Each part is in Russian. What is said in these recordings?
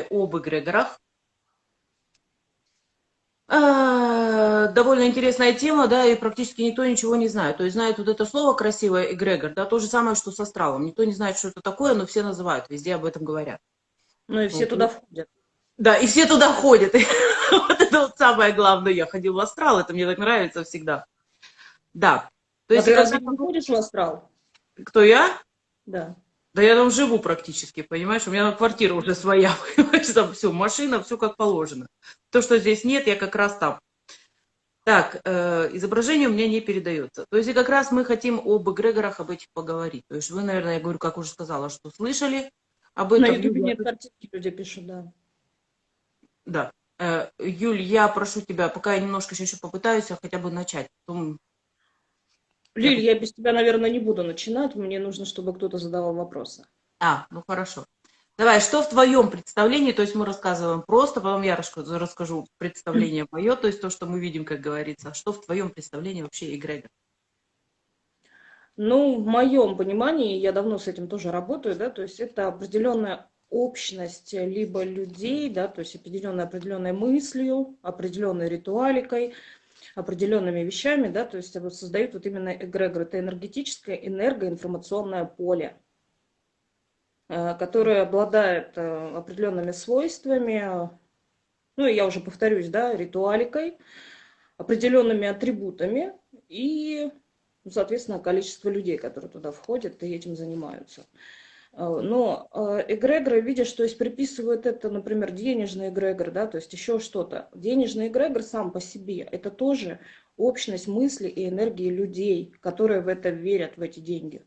об эгрегорах. Довольно интересная тема, да, и практически никто ничего не знает. То есть знает вот это слово красивое эгрегор, да, то же самое, что с астралом. Никто не знает, что это такое, но все называют, везде об этом говорят. Ну и все Вот. туда входят. Да, и все туда ходят. Вот это вот самое главное. Я ходила в астрал, это мне так нравится всегда. Да. То А есть, и ты как разве раз не ходишь в астрал? кто я? Да. Да я там живу практически, понимаешь? У меня квартира уже своя, понимаешь? Там все, машина, все как положено. То, что здесь нет, я как раз там. Так, изображение у меня не передается. То есть и как раз мы хотим об эгрегорах, об этих поговорить. То есть вы, наверное, я говорю, как уже сказала, что слышали об На этом. Ютубе нет картинки, люди пишут, да. Да. Юль, я прошу тебя, пока я немножко еще попытаюсь хотя бы начать. Потом я... Лиль, я без тебя, наверное, не буду начинать. Мне нужно, чтобы кто-то задавал вопросы. Ну хорошо. Давай, что в твоем представлении, то есть мы рассказываем просто, потом я расскажу представление мое, то есть то, что мы видим, как говорится. Что в твоем представлении вообще эгрегор? Ну, в моем понимании, я давно с этим тоже работаю, да, то есть это определенная общность либо людей, да, то есть определенной мыслью, определенной ритуаликой, определенными вещами, да, то есть вот создают вот именно эгрегор. Это энергетическое энергоинформационное поле, которое обладает определенными свойствами, ну, и я уже повторюсь, да, ритуаликой, определенными атрибутами и, ну, соответственно, количество людей, которые туда входят и этим занимаются. Но эгрегоры, видишь, то есть приписывают это, например, денежный эгрегор, да, то есть еще что-то. Денежный эгрегор сам по себе, это тоже общность мысли и энергии людей, которые в это верят, в эти деньги.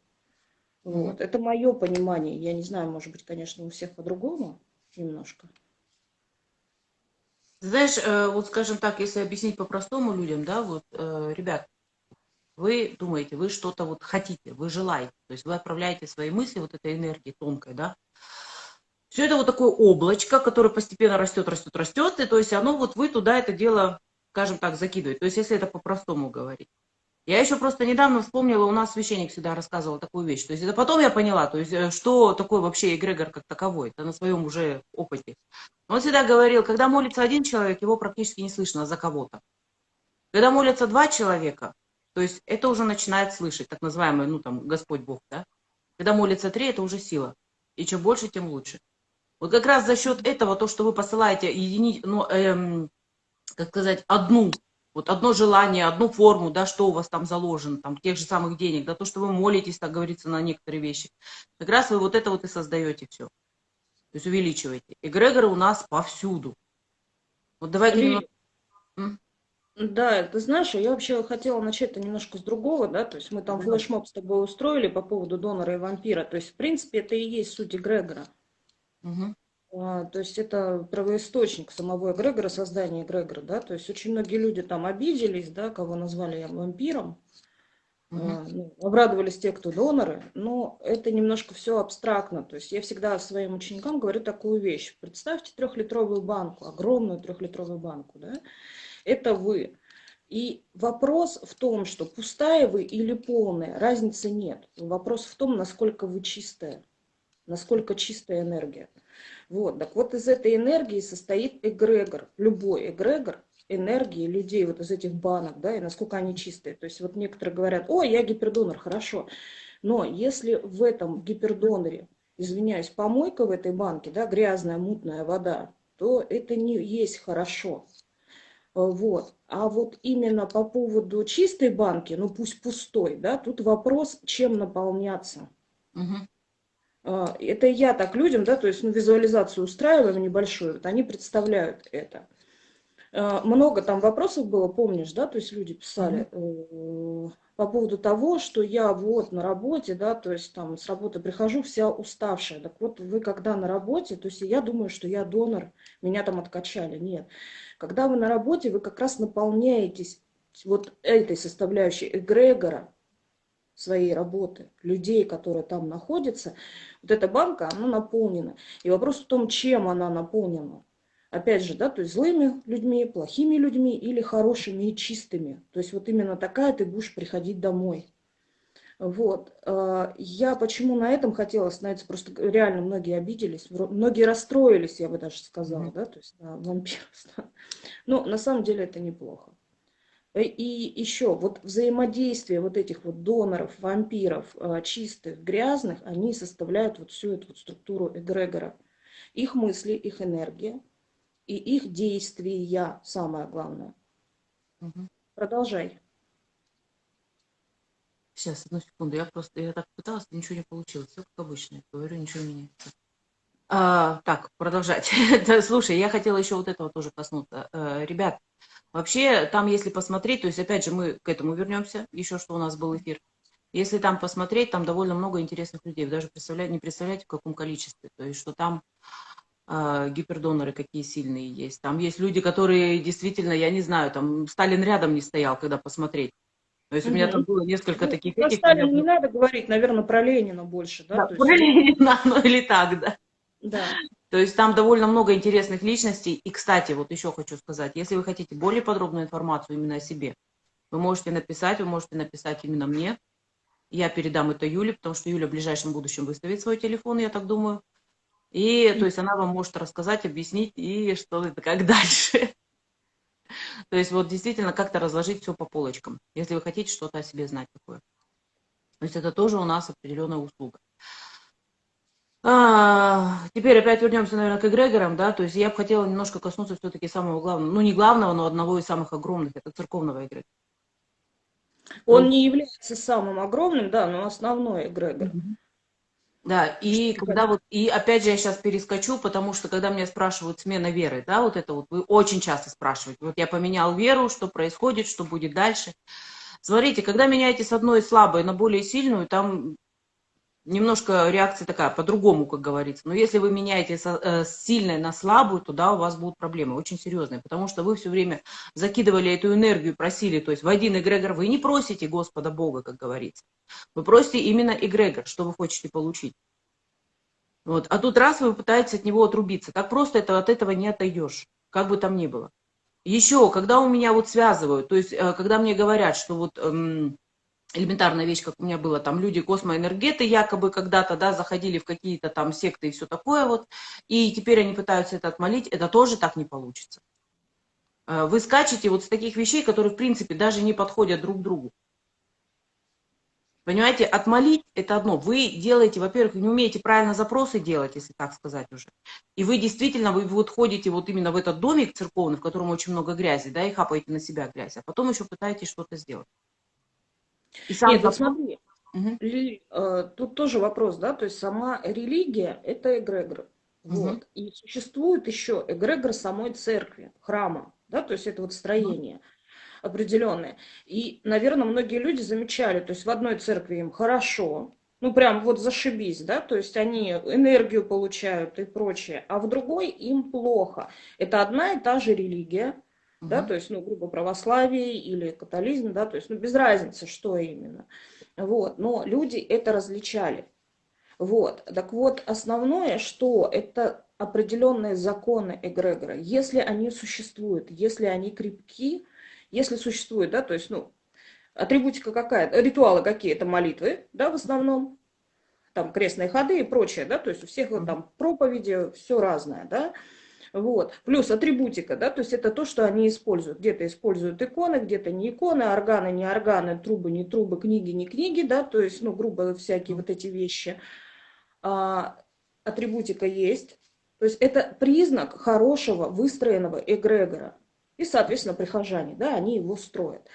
Мгм. Вот. Это мое понимание. Я не знаю, может быть, конечно, у всех по-другому немножко. Знаешь, вот скажем так, если объяснить по-простому людям, да, вот, ребят, вы думаете, вы что-то вот хотите, вы желаете, то есть вы отправляете свои мысли вот этой энергии тонкой, да, все это вот такое облачко, которое постепенно растет, растет, растет, и то есть оно вот вы туда это дело, скажем так, закидываете, то есть если это по-простому говорить. Я еще просто недавно вспомнила, у нас священник всегда рассказывал такую вещь, то есть это потом я поняла, то есть что такое вообще эгрегор как таковой, это на своем уже опыте. Он всегда говорил, когда молится один человек, его практически не слышно за кого-то. Когда молятся два человека, то есть это уже начинает слышать, так называемый, ну там, Господь Бог, да. Когда молится три, это уже сила. И чем больше, тем лучше. Вот как раз за счет этого, то, что вы посылаете ну, как сказать, вот одно желание, одну форму, да, что у вас там заложено, там, тех же самых денег, да, то, что вы молитесь, так говорится, на некоторые вещи. Как раз вы вот это вот и создаете все. То есть увеличиваете. Эгрегоры у нас повсюду. Вот давайте немного... Лили, да, ты знаешь, я вообще хотела начать-то немножко с другого, да, то есть мы там Давай. флешмоб с тобой устроили по поводу донора и вампира, то есть, в принципе, это и есть суть эгрегора. Мгм. То есть это первоисточник самого эгрегора, создания эгрегора, да, то есть очень многие люди там обиделись, да, кого назвали вампиром, Мгм. ну, обрадовались те, кто доноры, но это немножко все абстрактно, то есть я всегда своим ученикам говорю такую вещь, представьте трехлитровую банку, огромную трехлитровую банку, да, это вы. И вопрос в том, что пустая вы или полная, разницы нет. Вопрос в том, насколько вы чистая, насколько чистая энергия. Вот, так вот из этой энергии состоит эгрегор, любой эгрегор энергии людей вот из этих банок, да, и насколько они чистые. То есть вот некоторые говорят, о, я гипердонор, хорошо. Но если в этом гипердоноре, извиняюсь, помойка в этой банке, да, грязная, мутная вода, то это не есть хорошо. Вот. А вот именно по поводу чистой банки, ну пусть пустой, да, тут вопрос, чем наполняться. Мгм. Это я так людям, да, то есть ну, визуализацию устраиваем небольшую, вот они представляют это. Много там вопросов было, помнишь, да, то есть люди Мгм. писали по поводу того, что я вот на работе, да, то есть там с работы прихожу вся уставшая. Так вот вы когда на работе, то есть я думаю, что я донор, меня там откачали. Нет. Когда вы на работе, вы как раз наполняетесь вот этой составляющей эгрегора своей работы, людей, которые там находятся. Вот эта банка, она наполнена. И вопрос в том, чем она наполнена. Опять же, да, то есть злыми людьми, плохими людьми или хорошими и чистыми. То есть вот именно такая ты будешь приходить домой. Вот. Я почему на этом хотела остановиться, просто реально многие обиделись, многие расстроились, я бы даже сказала, Мгм. да, то есть на вампирство. Но на самом деле это неплохо. И еще вот взаимодействие вот этих вот доноров, вампиров, чистых, грязных, они составляют вот всю эту вот структуру эгрегора. Их мысли, их энергия и их действия, самое главное. Мгм. Продолжай. Сейчас, одну секунду. Я так пыталась, ничего не получилось. Все как обычно. Я говорю, ничего не меняется. Так, продолжать. Да, слушай, я хотела еще вот этого тоже коснуться. Ребят, вообще там, если посмотреть, то есть опять же мы к этому вернемся, еще что у нас был эфир. Если там посмотреть, там довольно много интересных людей. Вы даже не представляете, в каком количестве. То есть, что там гипердоноры какие сильные есть. Там есть люди, которые действительно, я не знаю, там Сталин рядом не стоял, когда посмотреть. То есть у меня там Мгм. было несколько Ну, таких про этих, там я Сталина не надо говорить, наверное, про Ленина больше, да, да, то есть про Ленин, Ленина, ну или так, да. да. То есть там довольно много интересных личностей. И, кстати, вот еще хочу сказать, если вы хотите более подробную информацию именно о себе, вы можете написать именно мне. Я передам это Юле, потому что Юля в ближайшем будущем выставит свой телефон, я так думаю. И то есть она вам может рассказать, объяснить, и что это, как дальше. То есть вот действительно как-то разложить все по полочкам, если вы хотите что-то о себе знать такое. То есть это тоже у нас определенная услуга. Теперь опять вернемся, наверное, к эгрегорам, да, то есть я бы хотела немножко коснуться все-таки самого главного, ну не главного, но одного из самых огромных, это церковного эгрегора. Он Ну, не является самым огромным, да, но основной эгрегор. мгм. Да, Что и ты когда хотел? вот, и опять же я сейчас перескочу, потому что когда меня спрашивают смена веры, да, вот это вот вы очень часто спрашиваете, вот я поменял веру, что происходит, что будет дальше. Смотрите, когда меняете с одной слабой на более сильную, там немножко реакция такая, по-другому, как говорится. Но если вы меняете с сильной на слабую, то да, у вас будут проблемы очень серьезные, потому что вы все время закидывали эту энергию, просили, то есть в один эгрегор вы не просите Господа Бога, как говорится. Вы просите именно эгрегор, что вы хотите получить. Вот. А тут раз вы пытаетесь от него отрубиться. Так просто от этого не отойдешь, как бы там ни было. Еще, когда у меня вот связывают, то есть когда мне говорят, что вот элементарная вещь, как у меня было, там люди космоэнергеты якобы когда-то, да, заходили в какие-то там секты и все такое вот, и теперь они пытаются это отмолить, это тоже так не получится. Вы скачете вот с таких вещей, которые в принципе даже не подходят друг к другу. Понимаете, отмолить это одно. Вы делаете, во-первых, не умеете правильно запросы делать, если так сказать уже. И вы действительно, вы вот ходите вот именно в этот домик церковный, в котором очень много грязи, да, и хапаете на себя грязь, а потом еще пытаетесь что-то сделать. И сам Нет, вот запрос. смотри, Мгм, тут тоже вопрос, да, то есть сама религия– это эгрегор. мгм, Вот. И существует еще эгрегор самой церкви, храма, да, то есть это вот мгм, строение определенное. И, наверное, многие люди замечали, то есть в одной церкви им хорошо, ну прям вот зашибись, да, то есть они энергию получают и прочее, а в другой им плохо. Это одна и та же религия, да, мгм. то есть, ну, грубо православие или католизм, да, то есть, ну, без разницы, что именно. Вот, но люди это различали. Вот, так вот, основное, что это определенные законы эгрегора, если они существуют, если они крепки, если существуют, да, то есть, ну, атрибутика какая, ритуалы какие-то, молитвы, да, в основном, там крестные ходы и прочее, да, то есть у всех вот Мгм. там проповеди, все разное, да, вот, плюс атрибутика, да, то есть это то, что они используют, где-то используют иконы, где-то не иконы, органы, не органы, трубы, не трубы, книги, не книги, да, то есть, ну, грубо всякие вот эти вещи, а, атрибутика есть, то есть это признак хорошего выстроенного эгрегора. И, соответственно, прихожане, да, они его строят.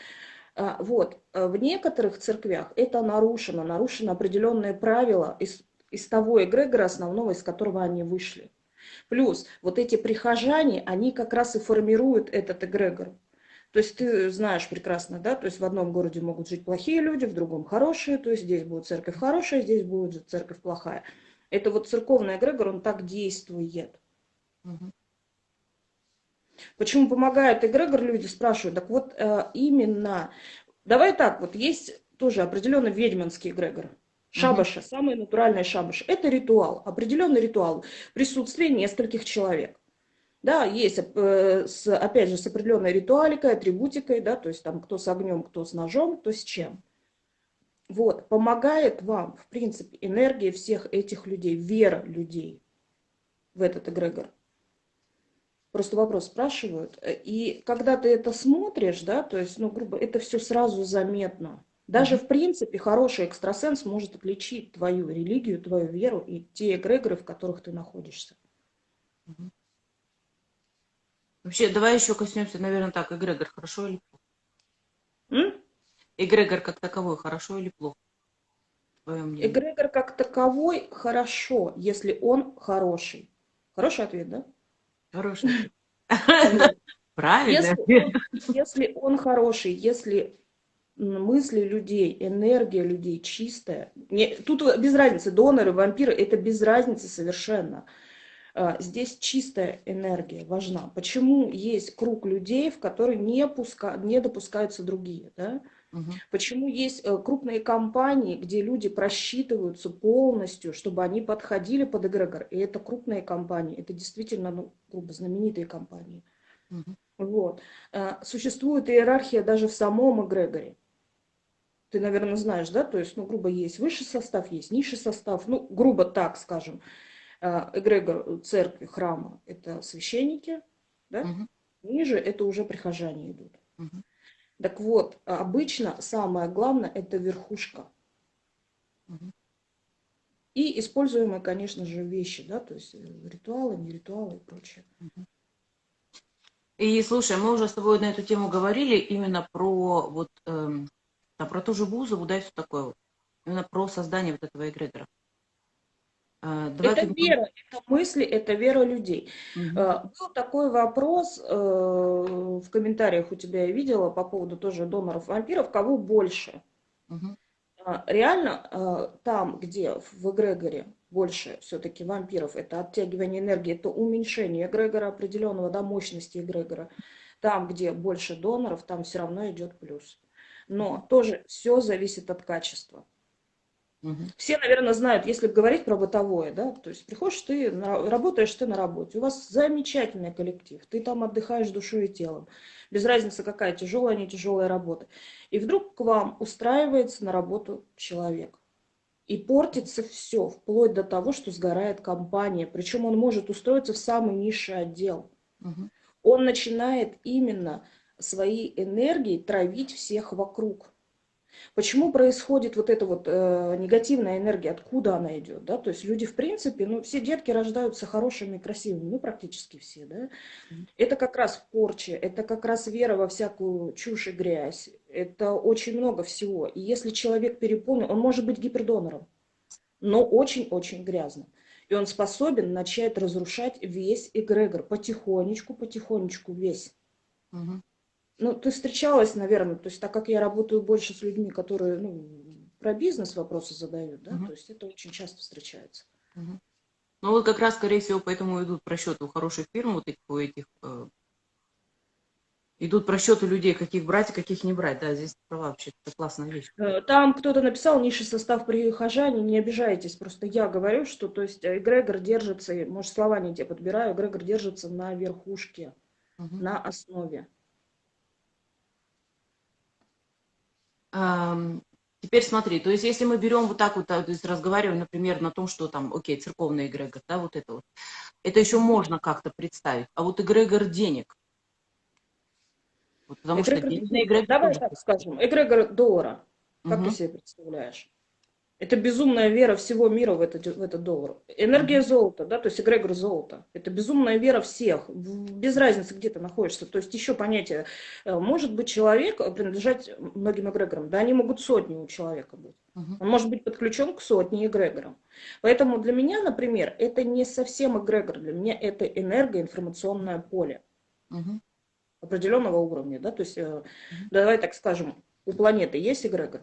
Вот. В некоторых церквях это нарушено, нарушены определенные правила из того эгрегора основного, из которого они вышли. Плюс вот эти прихожане, они как раз и формируют этот эгрегор. То есть ты знаешь прекрасно, да, то есть в одном городе могут жить плохие люди, в другом хорошие, то есть здесь будет церковь хорошая, здесь будет же церковь плохая. Это вот церковный эгрегор, он так действует. Мгм. Почему помогает эгрегор, люди спрашивают. Так вот, именно, давай так, вот есть тоже определенный ведьминский эгрегор. Мгм. Шабаши, самый натуральный шабаш. Это ритуал, определенный ритуал присутствия нескольких человек. Да, есть, опять же, с определенной ритуаликой, атрибутикой, да, то есть там кто с огнем, кто с ножом, кто с чем. Вот, помогает вам, в принципе, энергия всех этих людей, вера людей в этот эгрегор. Просто вопрос спрашивают. И когда ты это смотришь, да, то есть, ну, грубо, это все сразу заметно. Даже, Мгм. в принципе, хороший экстрасенс может отличить твою религию, твою веру и те эгрегоры, в которых ты находишься. Мгм. Вообще, давай еще коснемся, наверное, так, эгрегор хорошо или плохо? М? Эгрегор как таковой хорошо или плохо? Твое мнение. Эгрегор как таковой хорошо, если он хороший. Хороший ответ, да? Хороший ответ. Вот. Правильный Если ответ. он, если он хороший, если мысли людей, энергия людей чистая. Тут без разницы, доноры, вампиры, это без разницы совершенно. Здесь чистая энергия важна. Почему есть круг людей, в который не допускаются другие? Да? Мгм. Почему есть крупные компании, где люди просчитываются полностью, чтобы они подходили под эгрегор? И это крупные компании, это действительно, ну, грубо, знаменитые компании. Мгм. Вот. Существует иерархия даже в самом эгрегоре. Ты, наверное, знаешь, да? То есть, ну, грубо, есть высший состав, есть низший состав. Ну, грубо так скажем. Эгрегор церкви, храма– это священники, да? Мгм. Ниже это уже прихожане идут. Мгм. Так вот, обычно самое главное– это верхушка. Мгм. И используемые, конечно же, вещи, да, то есть ритуалы, не ритуалы и прочее. Мгм. И слушай, мы уже с тобой на эту тему говорили именно про вот да, про ту же Бузову, да, и все такое вот. Именно про создание вот этого эгрегора. Давай Это ты мне... вера, это мысли, это вера людей. Мгм. Был такой вопрос в комментариях у тебя, я видела, по поводу тоже доноров-вампиров, кого больше? Мгм. Реально, там, где в эгрегоре больше все-таки вампиров, это оттягивание энергии, это уменьшение эгрегора определенного, да, мощности эгрегора. Там, где больше доноров, там все равно идет плюс. Мгм. Но тоже все зависит от качества. Мгм. Все, наверное, знают, если говорить про бытовое, да, то есть приходишь ты, работаешь ты на работе, у вас замечательный коллектив, ты там отдыхаешь душой и телом, без разницы какая тяжелая, не тяжелая работа. И вдруг к вам устраивается на работу человек. И портится все, вплоть до того, что сгорает компания. Причем он может устроиться в самый низший отдел. Мгм. Он начинает именно своей энергией травить всех вокруг. Почему происходит вот эта вот негативная энергия, откуда она идет, да, то есть люди, в принципе, ну, все детки рождаются хорошими, красивыми, ну, практически все, да, Мгм. это как раз порча, это как раз вера во всякую чушь и грязь, это очень много всего, и если человек переполнен, он может быть гипердонором, но очень-очень грязным, и он способен начать разрушать весь эгрегор, потихонечку, потихонечку весь. Мгм. Ну, ты встречалась, наверное, то есть так как я работаю больше с людьми, которые, ну, про бизнес вопросы задают, да, Мгм. то есть это очень часто встречается. Мгм. Ну вот как раз, скорее всего, поэтому идут просчеты у хороших фирм, вот этих, у этих, идут просчеты людей, каких брать, а каких не брать. Да, здесь ты права, вообще, это классная вещь. Там кто-то написал низший состав прихожане, не обижайтесь, просто я говорю, что, то есть, эгрегор держится, может, слова не те подбираю, эгрегор держится на верхушке, Мгм. на основе. Ам, Теперь смотри, то есть если мы берем вот так вот, то есть разговариваем, например, на том, что там, окей, церковный эгрегор, да, вот это вот, это еще Мгм. можно как-то представить. А вот эгрегор денег, вот, потому что Эгрегор денежный денег, эгрегор давай тоже так есть. скажем, эгрегор доллара, как ты Мгм. себе представляешь? Это безумная вера всего мира в этот доллар. Энергия Мгм. золота, да, то есть эгрегор золота. Это безумная вера всех, без разницы, где ты находишься. То есть еще понятие, может быть человек принадлежать многим эгрегорам, да, они могут сотни у человека быть. Мгм. Он может быть подключен к сотне эгрегорам. Поэтому для меня, например, это не совсем эгрегор, для меня это энергоинформационное поле Мгм. определенного уровня, да, то есть, Мгм. давай так скажем, у планеты есть эгрегор,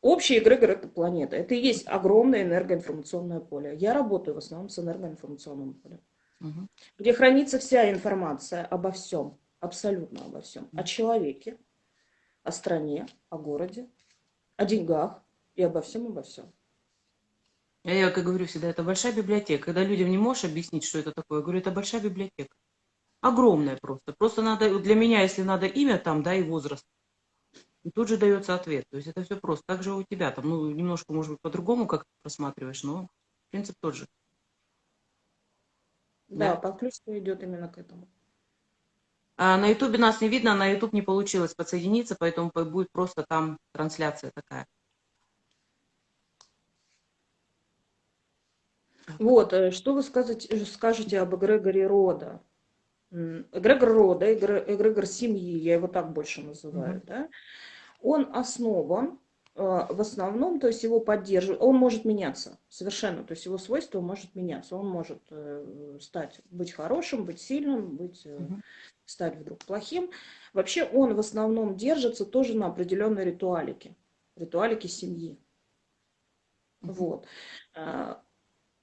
общий эгрегор– это планета. Это и есть огромное энергоинформационное поле. Я работаю в основном с энергоинформационным полем, Мгм. где хранится вся информация обо всем, абсолютно обо всем. О человеке, о стране, о городе, о деньгах и обо всем, обо всем. Я как говорю всегда, это большая библиотека. Когда людям не можешь объяснить, что это такое, я говорю, это большая библиотека. Огромная просто. Просто надо, для меня, если надо имя там, да, и возраст. И тут же дается ответ. То есть это все просто. Так же у тебя там, ну, немножко, может быть, по-другому как ты просматриваешь, но принцип тот же. Да, Да? подключка идет именно к этому. А на Ютубе нас не видно, на Ютуб не получилось подсоединиться, поэтому будет просто там трансляция такая. Так. Вот, что вы скажете об эгрегоре рода? Эгрегор рода, эгрегор семьи, я его так больше называю, Мгм. да? Он основан в основном, то есть его поддерживают, он может меняться совершенно, то есть его свойства может меняться, он может быть хорошим, быть сильным, Мгм. стать вдруг плохим. Вообще он в основном держится тоже на определенной ритуалике семьи. Мгм. Вот. А,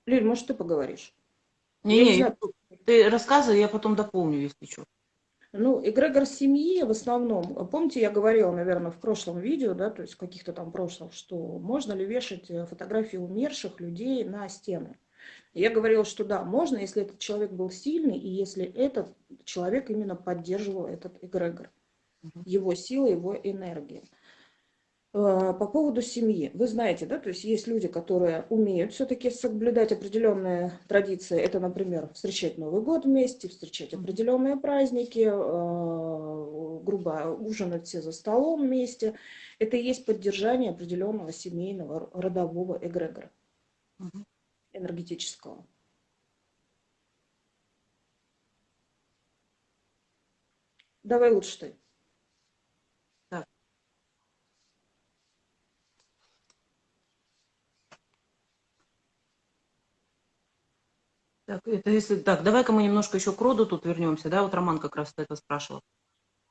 Лиль, может, ты поговоришь? Я не Не-не, знаю. ты рассказывай, я потом дополню, если что. Ну, эгрегор семьи в основном, помните, я говорила, наверное, в прошлом видео, да, то есть в каких-то там прошлых, что можно ли вешать фотографии умерших людей на стены. Я говорила, что да, можно, если этот человек был сильный, и если этот человек именно поддерживал этот эгрегор, Мгм. его сила, его энергия. По поводу семьи. Вы знаете, да, то есть есть люди, которые умеют все-таки соблюдать определенные традиции. Это, например, встречать Новый год вместе, встречать Мгм. определенные праздники, грубо ужинать все за столом вместе. Это и есть поддержание определенного семейного родового эгрегора Мгм. энергетического. Давай лучше ты. Так, так, это если так, давай-ка мы немножко еще к роду тут вернемся, да, вот Роман как раз это спрашивал.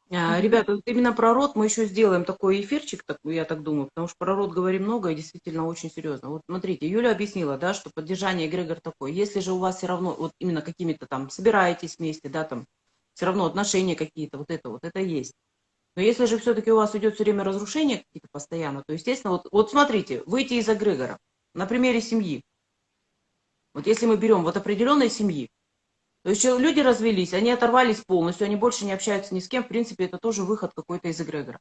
Мгм. Ребята, вот именно про род мы еще сделаем такой эфирчик, я так думаю, потому что про род говорим много и действительно очень серьезно. Вот смотрите, Юля объяснила, да, что поддержание эгрегор такой. Если же у вас все равно, вот именно какими-то там собираетесь вместе, да, там, все равно отношения какие-то, вот это есть. Но если же все-таки у вас идет все время разрушение какие-то постоянно, то, естественно, вот смотрите, выйти из эгрегора на примере семьи. Вот если мы берем вот определенной семьи, то есть люди развелись, они оторвались полностью, они больше не общаются ни с кем, в принципе, это тоже выход какой-то из эгрегора.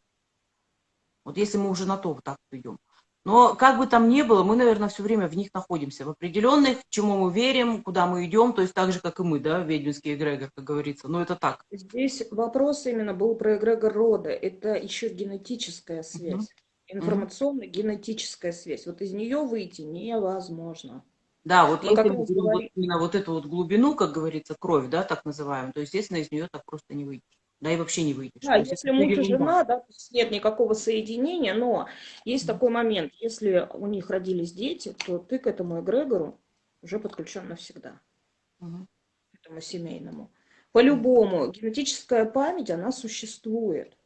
Вот если мы уже на то вот так вот идем. Но как бы там ни было, мы, наверное, все время в них находимся, в определенных, чему мы верим, куда мы идем, то есть так же, как и мы, да, ведьминский эгрегор, как говорится. Но это так. Здесь вопрос именно был про эгрегор рода. Это еще генетическая Мгм. связь. Мгм. Информационно-генетическая связь. Вот из нее выйти невозможно. Да, вот Мы если как мы раз берем вот говорим, именно вот эту вот глубину, как говорится, кровь, да, так называемую, то, естественно, из нее так просто не выйдешь. Да и вообще не выйдешь. да, То есть это если все муж и ерунда. жена, да, то есть нет никакого соединения, но есть Мгм. такой момент, если у них родились дети, то ты к этому эгрегору уже подключен навсегда, Мгм. к этому семейному. Мгм. По-любому, генетическая память, она существует.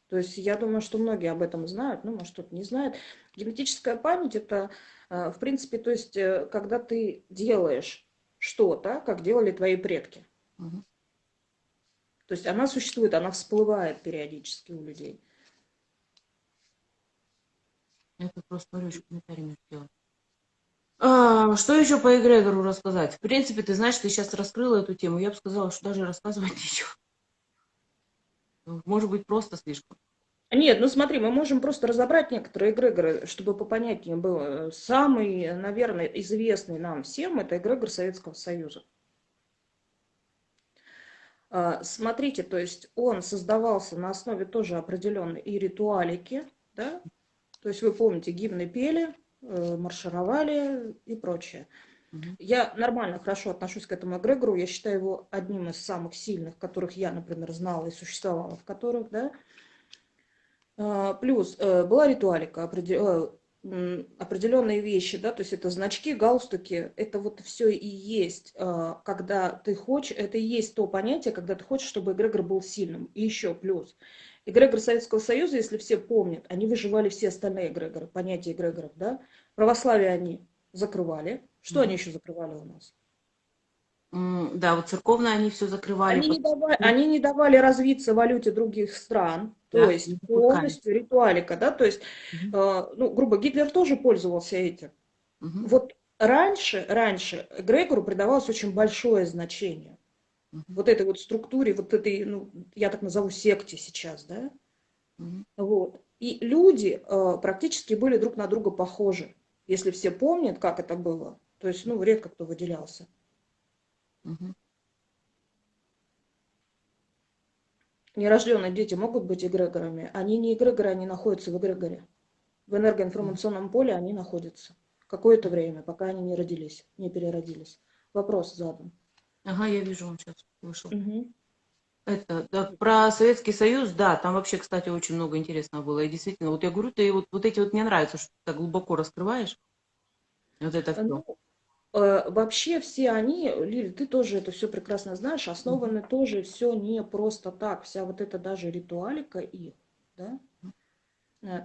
То есть я думаю, что многие об этом знают, ну, может, кто-то не знает. Генетическая память – это, в принципе, то есть, когда ты делаешь что-то, как делали твои предки. Мгм. То есть она существует, она всплывает периодически у людей. Я тут просто смотрю, еще комментарий мне сделать. Что еще по эгрегору рассказать? В принципе, ты знаешь, ты сейчас раскрыла эту тему. Я бы сказала, что даже рассказывать нечего. Может быть, просто слишком. Нет, ну смотри, мы можем просто разобрать некоторые эгрегоры, чтобы попонятнее было. Самый, наверное, известный нам всем – это эгрегор Советского Союза. Смотрите, то есть он создавался на основе тоже определенной и ритуалики, да, то есть вы помните, гимны пели, маршировали и прочее. Мгм. Я нормально, хорошо отношусь к этому эгрегору. Я считаю его одним из самых сильных, которых я, например, знала и существовала в которых, да. Плюс была ритуалика, определенные вещи, да, то есть это значки, галстуки, это вот все и есть, когда ты хочешь, это и есть то понятие, когда ты хочешь, чтобы эгрегор был сильным. И еще плюс. Эгрегор Советского Союза, если все помнят, они выживали все остальные эгрегоры, понятия эгрегоров, да. Православие они закрывали. Что они Мгм. еще закрывали у нас? Да, вот церковные они все закрывали. Они не давали развиться валюте других стран, то Да, есть не допускали. полностью ритуалика, да, то есть, Мгм. ну, грубо, Гитлер тоже пользовался этим. Мгм. Вот раньше эгрегору придавалось очень большое значение. Мгм. Вот этой вот структуре, вот этой, ну, я так назову секте сейчас, да, Мгм. вот. И люди практически были друг на друга похожи. Если все помнят, как это было, то есть, ну, редко кто выделялся. Мгм. Нерожденные дети могут быть эгрегорами. Они не эгрегоры, они находятся в эгрегоре. В Мгм. энергоинформационном поле они находятся какое-то время, пока они не родились, не переродились. Вопрос задан. Ага, я вижу, он сейчас вышел. Мгм. Это, да, про Советский Союз, да, там вообще, кстати, очень много интересного было. И действительно, вот я говорю, ты вот эти вот мне нравится, что ты так глубоко раскрываешь. Вот это все. Ну, вообще все они, Лиль, ты тоже это все прекрасно знаешь, основаны тоже все не просто так. Вся вот эта даже ритуалика их, да,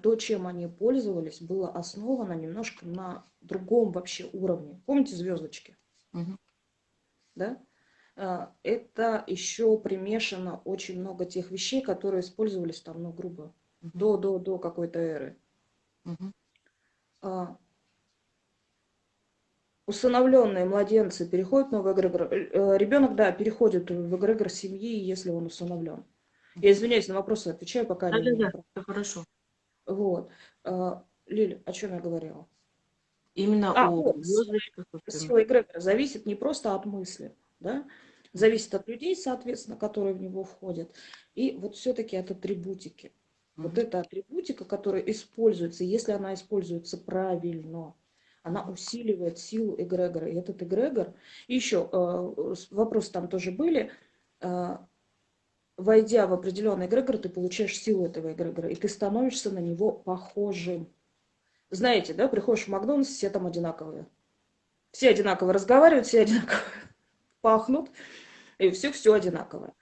то, чем они пользовались, было основано немножко на другом вообще уровне. Помните звездочки, да? Это еще примешано очень много тех вещей, которые использовались там, ну, грубо, до какой-то эры. А, Усыновленные младенцы переходят в новый эгрегор. Ребенок, да, переходит в эгрегор семьи, если он усыновлен. Я извиняюсь, на вопросы отвечаю, пока Лиля не Да-да-да, прав. все хорошо. Вот. Лиля, о чем я говорила? Именно о Вот, звездочках. сила эгрегора зависит не просто от мысли, да? Зависит от людей, соответственно, которые в него входят, и вот все-таки от атрибутики. Вот эта атрибутика, которая используется, если она используется правильно, она усиливает силу эгрегора. И этот эгрегор, и еще вопросы там тоже были, э, войдя в определенный эгрегор, ты получаешь силу этого эгрегора, и ты становишься на него похожим. Знаете, да, приходишь в Макдональдс, все там одинаковые. Все одинаково разговаривают, все одинаково пахнут, и все одинаковое.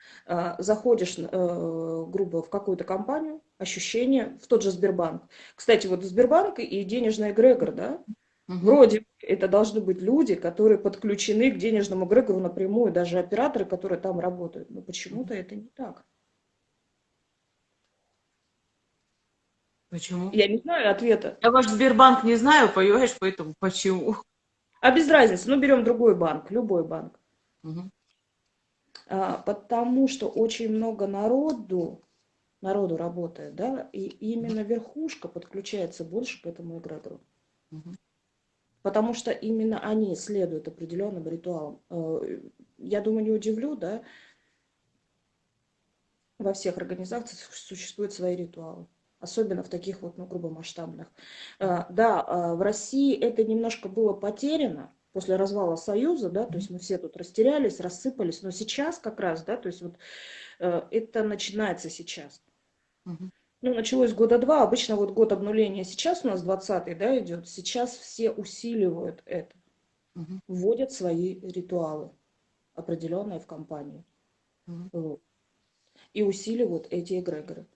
Заходишь, грубо, в какую-то компанию, ощущение, в тот же Сбербанк. Кстати, вот Сбербанк и денежный эгрегор, да, вроде это должны быть люди, которые подключены к денежному эгрегору напрямую, даже операторы, которые там работают. Но почему-то это не так. Почему? Я не знаю ответа. Я ваш Сбербанк не знаю, понимаешь, поэтому почему? А без разницы, ну берем другой банк, любой банк. Мгм. Потому что очень много народу работает, да, и именно верхушка подключается больше к этому эгрегору. Мгм. Потому что именно они следуют определенным ритуалам. Я думаю, не удивлю, да, во всех организациях существуют свои ритуалы. Особенно в таких вот, ну, грубо масштабных. Да, в России это немножко было потеряно после развала Союза, да, то есть мы все тут растерялись, рассыпались, но сейчас как раз, да, то есть вот это начинается сейчас. Мгм. Ну, началось года два, обычно вот год обнуления сейчас у нас 20-й, да, идет, сейчас все усиливают это, Мгм. вводят свои ритуалы определенные в компанию. Мгм. Вот. И усиливают эти эгрегоры.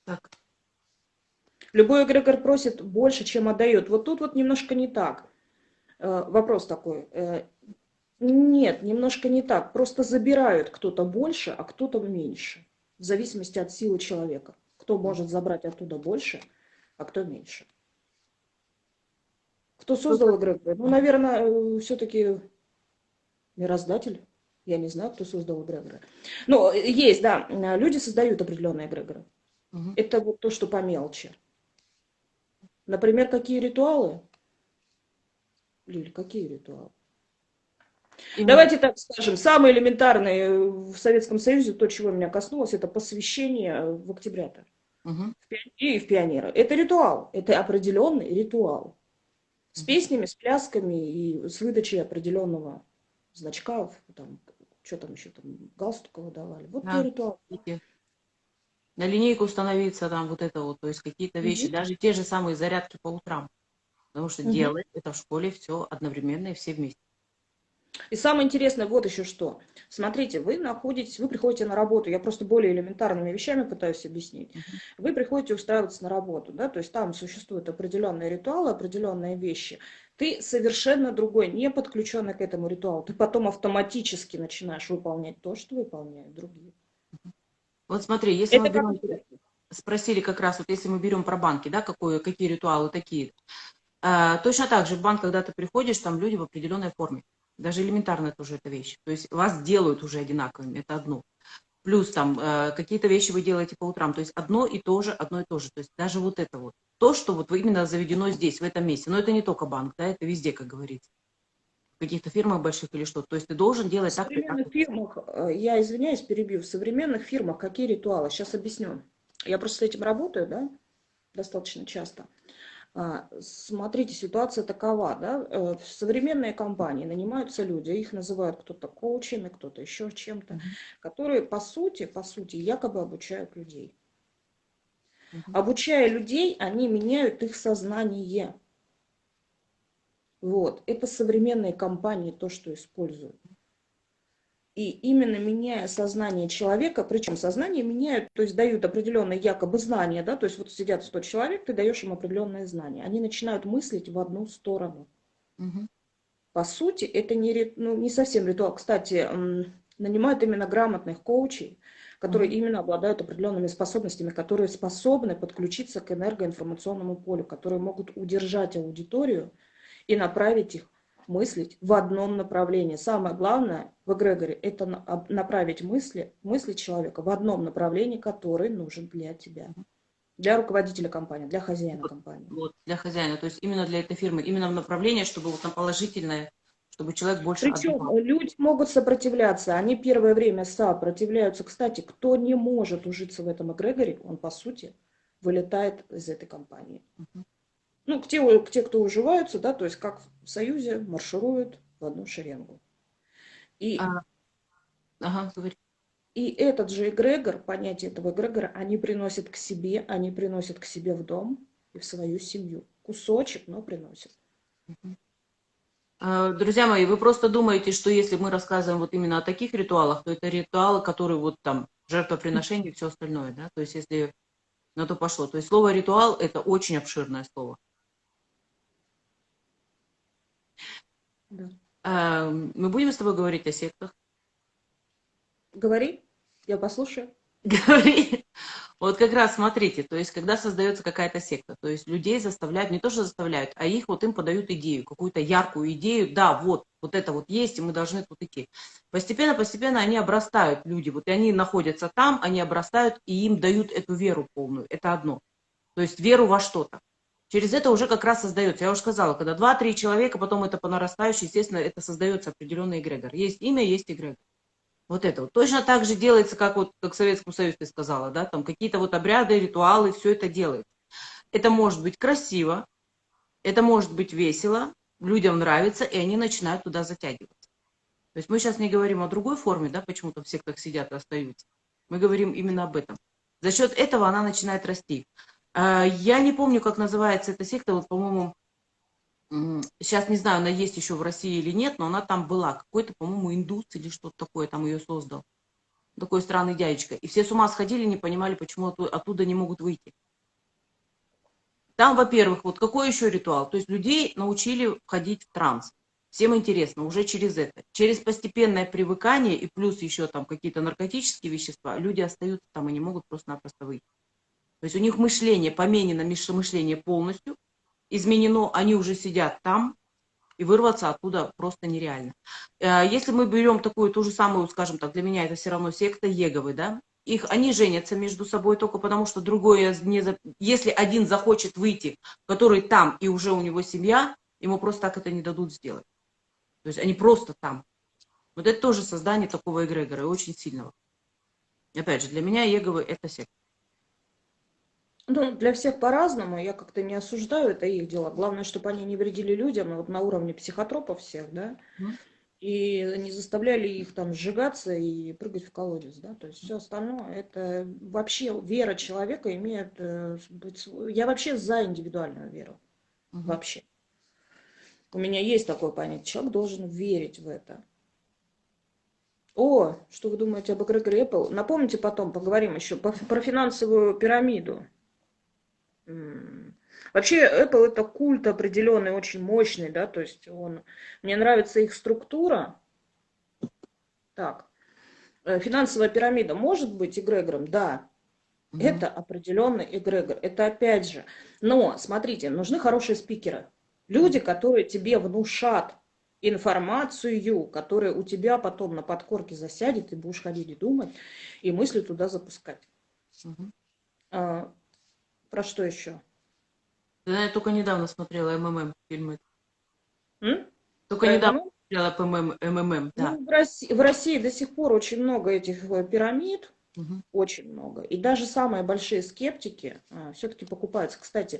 Так. Любой эгрегор просит больше, чем отдает. Вот тут вот немножко не так. Вопрос такой. Нет, немножко не так. Просто забирают кто-то больше, а кто-то меньше. В зависимости от силы человека. Кто может забрать оттуда больше, а кто меньше. Кто создал эгрегор? Ну, наверное, все-таки мироздатель. Я не знаю, кто создал эгрегоры. Но есть, да, люди создают определенные эгрегоры. Мгм. Это вот то, что помелче. Например, какие ритуалы? Лиль, какие ритуалы? Именно. Давайте так скажем, самые элементарные в Советском Союзе, то, чего меня коснулось, это посвящение в октябрята Мгм. и в пионера. Это ритуал, это определенный ритуал. С Мгм. песнями, с плясками и с выдачей определенного значка, там, что там еще, там, галстука выдавали. Вот Да. ритуал. Видите, на линейку становиться там вот это вот, то есть какие-то вещи, Мгм. даже те же самые зарядки по утрам. Потому что Мгм. делать это в школе все одновременно и все вместе. И самое интересное вот еще что. Смотрите, вы находитесь, вы приходите на работу, я просто более элементарными вещами пытаюсь объяснить. Мгм. Вы приходите устраиваться на работу, да, то есть там существуют определенные ритуалы, определенные вещи. Ты совершенно другой, не подключенный к этому ритуалу. Ты потом автоматически начинаешь выполнять то, что выполняют другие. Вот смотри, если мы Это как берем, спросили как раз, вот если мы берем про банки, да, какие ритуалы такие. Точно так же в банк, когда ты приходишь, там люди в определенной форме. Даже элементарно тоже эта вещь. То есть вас делают уже одинаковыми, это одно. Плюс там какие-то вещи вы делаете по утрам. То есть одно и то же, одно и то же. То есть даже вот это вот. То, что вот именно заведено здесь, в этом месте. Но это не только банк, да, это везде, как говорится. В каких-то фирмах больших или что. То есть ты должен В делать так и так. современных фирмах, я извиняюсь, перебью, в современных фирмах какие ритуалы? Сейчас объясню. Я просто с этим работаю, да, достаточно часто. Смотрите, ситуация такова, да, в современные компании нанимаются люди, их называют кто-то коучами, кто-то еще чем-то, Мгм, которые по сути, якобы обучают людей. мгм. Обучая людей, они меняют их сознание. Вот, это современные компании то, что используют. И именно меняя сознание человека, причем сознание меняют, то есть дают определенные якобы знания, да, то есть вот сидят 100 человек, ты даешь им определенные знания. Они начинают мыслить в одну сторону. Мгм. По сути, это не совсем ритуал. Кстати, нанимают именно грамотных коучей, которые Мгм. именно обладают определенными способностями, которые способны подключиться к энергоинформационному полю, которые могут удержать аудиторию и направить их мыслить в одном направлении. Самое главное в эгрегоре – это направить мысли человека в одном направлении, который нужен для тебя, для руководителя компании, для хозяина Вот, компании. вот, для хозяина. То есть именно для этой фирмы, именно в направлении, чтобы вот на положительное, чтобы человек больше Причем отдавал. люди могут сопротивляться, они первое время сопротивляются. Кстати, кто не может ужиться в этом эгрегоре, он по сути вылетает из этой компании. Мгм. Ну, те, кто уживаются, да, то есть как в Союзе маршируют в одну шеренгу. А, И ага, говори. И этот же эгрегор, понятие этого эгрегора, они приносят к себе в дом и в свою семью. Кусочек, но приносят. Друзья мои, вы просто думаете, что если мы рассказываем вот именно о таких ритуалах, то это ритуалы, которые вот там жертвоприношение и все остальное, да? То есть если на то пошло. То есть слово ритуал это очень обширное слово. Да. Мы будем с тобой говорить о сектах? Говори, я послушаю. Говори. Вот как раз смотрите, то есть когда создается какая-то секта, то есть людей заставляют, не то что заставляют, а их вот им подают идею, какую-то яркую идею, да, вот это вот есть, и мы должны тут идти. Постепенно, постепенно они обрастают, люди, вот и они находятся там, они обрастают, и им дают эту веру полную, это одно. То есть веру во что-то. Через это уже как раз создается, я уже сказала, когда два-три человека, потом это по нарастающей, естественно, это создается определенный эгрегор. Есть имя, есть эгрегор. Вот это вот. Точно так же делается, как вот, как в Советском Союзе ты сказала, да, там какие-то вот обряды, ритуалы, все это делается. Это может быть красиво, это может быть весело, людям нравится, и они начинают туда затягиваться. То есть мы сейчас не говорим о другой форме, да, почему там в сектах сидят и остаются. Мы говорим именно об этом. За счет этого она начинает расти. Я не помню, как называется эта секта, вот, по-моему, сейчас не знаю, она есть еще в России или нет, но она там была. Какой-то, по-моему, индус или что-то такое там ее создал. Такой странный дядечка. И все с ума сходили, не понимали, почему оттуда не могут выйти. Там, во-первых, вот какой еще ритуал? То есть людей научили входить в транс. Всем интересно, уже через это. Через постепенное привыкание и плюс еще там какие-то наркотические вещества, люди остаются там и не могут просто-напросто выйти. То есть у них мышление, поменено мышление полностью, изменено, они уже сидят там, и вырваться оттуда просто нереально. Если мы берем такую ту же самую, скажем так, для меня это все равно секта Еговы, да, они женятся между собой только потому, что другое, если один захочет выйти, который там и уже у него семья, ему просто так это не дадут сделать. То есть они просто там. Вот это тоже создание такого эгрегора, и очень сильного. Опять же, для меня Еговы это секта. Ну, для всех по-разному, я как-то не осуждаю, это их дело. Главное, чтобы они не вредили людям, вот на уровне психотропов всех, да, Мгм. и не заставляли их там сжигаться и прыгать в колодец, да, то есть все остальное, это вообще вера человека имеет быть... Я вообще за индивидуальную веру, Мгм. вообще. У меня есть такое понятие, человек должен верить в это. О, что вы думаете об эгрегоре Apple? Напомните потом, поговорим еще про финансовую пирамиду. Вообще Apple это культ определенный, очень мощный, да, то есть мне нравится их структура. Так, финансовая пирамида может быть эгрегором? Да, Мгм. это определенный эгрегор. Это опять же, но смотрите, нужны хорошие спикеры. Люди, Мгм. которые тебе внушат информацию, которая у тебя потом на подкорке засядет, ты будешь ходить и думать, и мысли туда запускать. Мгм. А, про что еще? Да, я только недавно смотрела МММ фильмы. М? Только Про недавно МММ? смотрела по МММ, да. Ну, в России до сих пор очень много этих пирамид, Мгм. очень много. И даже самые большие скептики все-таки покупаются. Кстати,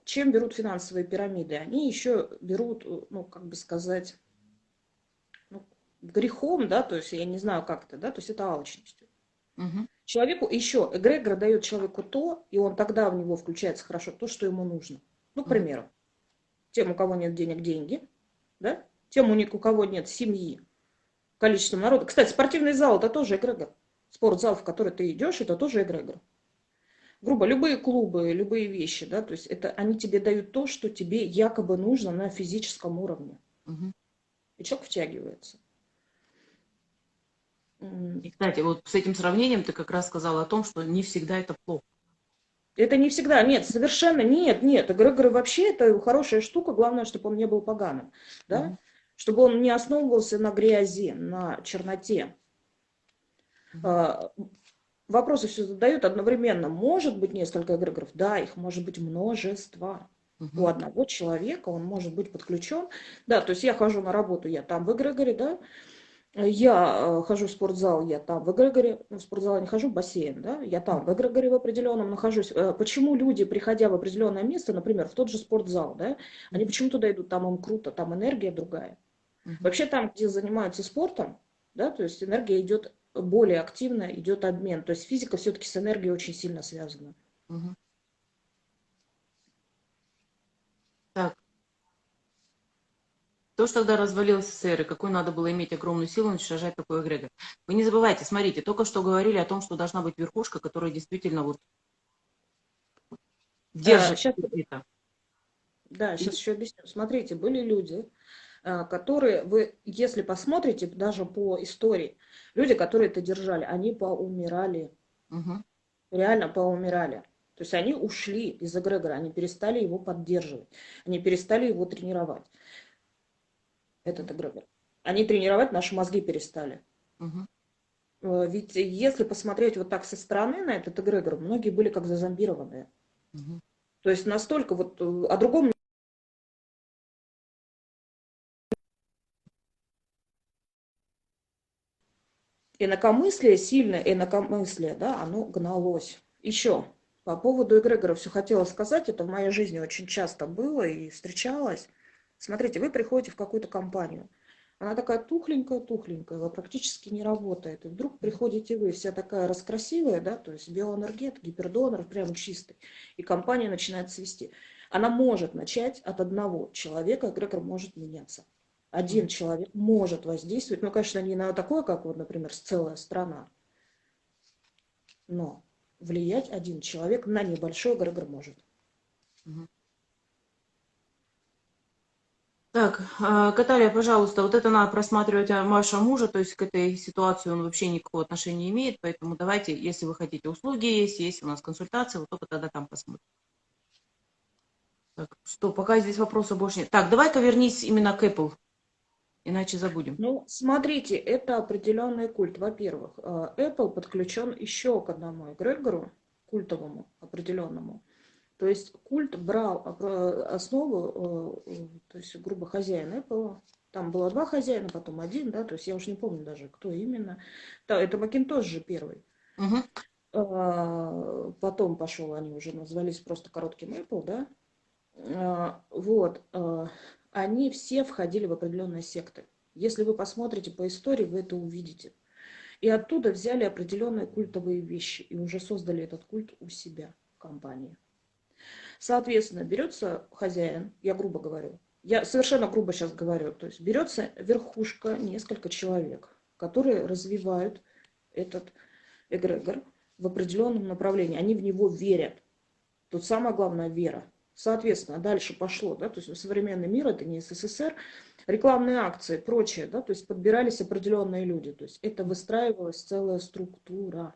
чем берут финансовые пирамиды? Они еще берут, ну, как бы сказать, ну, грехом, да, то есть я не знаю как это, да, то есть это алчностью. Мгм. Человеку еще, эгрегор дает человеку то, и он тогда в него включается хорошо, то, что ему нужно. Ну, к Мгм. примеру, тем, у кого нет денег, деньги, да, тем, у кого нет семьи, количество народа. Кстати, спортивный зал – это тоже эгрегор. Спортзал, в который ты идешь, это тоже эгрегор. Грубо, любые клубы, любые вещи, да, то есть это они тебе дают то, что тебе якобы нужно на физическом уровне. Мгм. И человек втягивается. И, кстати, вот с этим сравнением ты как раз сказала о том, что не всегда это плохо. Это не всегда, нет, совершенно нет, нет. Эгрегоры вообще это хорошая штука, главное, чтобы он не был поганым, да, Мгм. чтобы он не основывался на грязи, на черноте. Мгм. А, Вопросы все задают одновременно. Может быть несколько эгрегоров? Да, их может быть множество. У Мгм. одного человека он может быть подключен. Да, то есть я хожу на работу, я там в эгрегоре, да, я хожу в спортзал, я там в эгрегоре, ну, в спортзал я не хожу, в бассейн, да, я там в эгрегоре в определенном нахожусь. Почему люди, приходя в определенное место, например, в тот же спортзал, да, они Мгм. почему туда идут, там им круто, там энергия другая. Мгм. Вообще там, где занимаются спортом, да, то есть энергия идет более активно, идет обмен. То есть физика все-таки с энергией очень сильно связана. Мгм. Так, кто ж тогда развалил СССР, и какой надо было иметь огромную силу уничтожать такой эгрегор? Вы не забывайте, смотрите, только что говорили о том, что должна быть верхушка, которая действительно вот держит Сейчас, это. да, сейчас И- еще объясню. Смотрите, были люди, которые, вы, если посмотрите даже по истории, люди, которые это держали, они поумирали, Мгм. реально поумирали. То есть они ушли из эгрегора, они перестали его поддерживать, они перестали его тренировать, этот эгрегор. Они тренировать наши мозги перестали. Мгм. Ведь если посмотреть вот так со стороны на этот эгрегор, многие были как зазомбированные. Мгм. То есть настолько вот о другом инакомыслие, сильное инакомыслие, да, оно гналось. Еще по поводу эгрегора все хотела сказать, это в моей жизни очень часто было и встречалось. Смотрите, вы приходите в какую-то компанию, она такая тухленькая, тухленькая, она практически не работает. И вдруг приходите вы, вся такая раскрасивая, да, то есть биоэнергет, гипердонор, прям чистый, и компания начинает свести. Она может начать от одного человека, эгрегор может меняться. Один Мгм. человек может воздействовать, ну, конечно, не на такое, как вот, например, целая страна, но влиять один человек на небольшой эгрегор может. Мгм. Так, Каталия, пожалуйста, вот это надо просматривать вашего мужа, то есть к этой ситуации он вообще никакого отношения не имеет, поэтому давайте, если вы хотите, услуги есть у нас консультации, вот только тогда там посмотрим. Так, что, пока здесь вопросов больше нет. Так, давай-ка вернись именно к Apple, иначе забудем. Ну, смотрите, это определенный культ. Во-первых, Apple подключен еще к одному эгрегору, культовому определенному. То есть культ брал основу, то есть, грубо, хозяин Apple. Там было два хозяина, потом один, да, то есть я уже не помню даже, кто именно. Да, это Macintosh же первый. Мгм. Потом пошел, они уже назвались просто коротким Apple, да. Вот. Они все входили в определенные секты. Если вы посмотрите по истории, вы это увидите. И оттуда взяли определенные культовые вещи и уже создали этот культ у себя в компании. Соответственно, берется хозяин, я грубо говорю, я совершенно грубо сейчас говорю, то есть берется верхушка, несколько человек, которые развивают этот эгрегор в определенном направлении. Они в него верят. Тут самое главное – вера. Соответственно, дальше пошло, да, то есть современный мир, это не СССР, рекламные акции, прочее, да, то есть подбирались определенные люди, то есть это выстраивалась целая структура.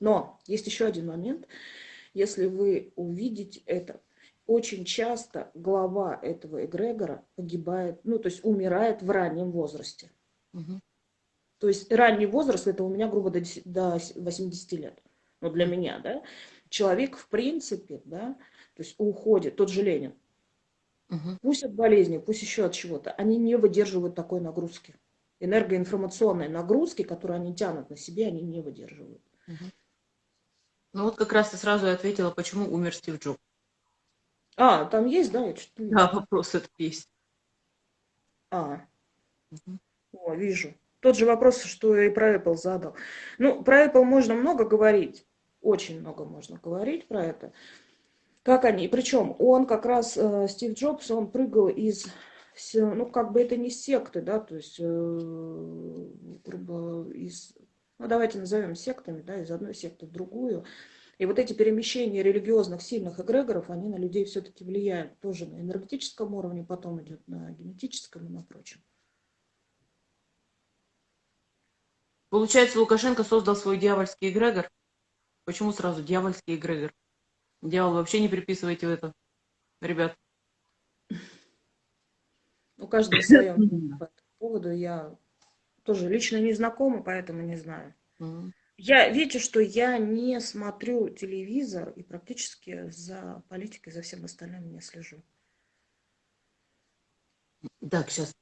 Но есть еще один момент, если вы увидите это, очень часто глава этого эгрегора погибает, ну, то есть умирает в раннем возрасте. Мгм. То есть ранний возраст, это у меня, грубо, до 80 лет. Ну, для Мгм. меня, да. Человек, в принципе, да, то есть уходит, тот же Ленин, Мгм. пусть от болезни, пусть еще от чего-то, они не выдерживают такой нагрузки. Энергоинформационной нагрузки, которую они тянут на себе, они не выдерживают. Мгм. Ну вот как раз ты сразу и ответила, почему умер Стив Джобс. А, там есть, да, я что-то не Да, видела. вопрос этот есть. А, Мгм. о, вижу. Тот же вопрос, что и про Apple задал. Ну, про Apple можно много говорить. Очень много можно говорить про это. Как они? Причем он как раз, Стив Джобс, он прыгал из, ну, как бы это не секты, да, то есть, грубо, из, ну, давайте назовем сектами, да, из одной секты в другую. И вот эти перемещения религиозных сильных эгрегоров, они на людей все-таки влияют тоже на энергетическом уровне, потом идет на генетическом и на прочем. Получается, Лукашенко создал свой дьявольский эгрегор. Почему сразу дьявольский эгрегор? Дьявол вообще не приписывайте в это, ребят. У каждого свое мнение Мгм. по этому поводу. Я тоже лично не знакома, поэтому не знаю. Мгм. Видите, что я не смотрю телевизор и практически за политикой, за всем остальным не слежу. Так, сейчас.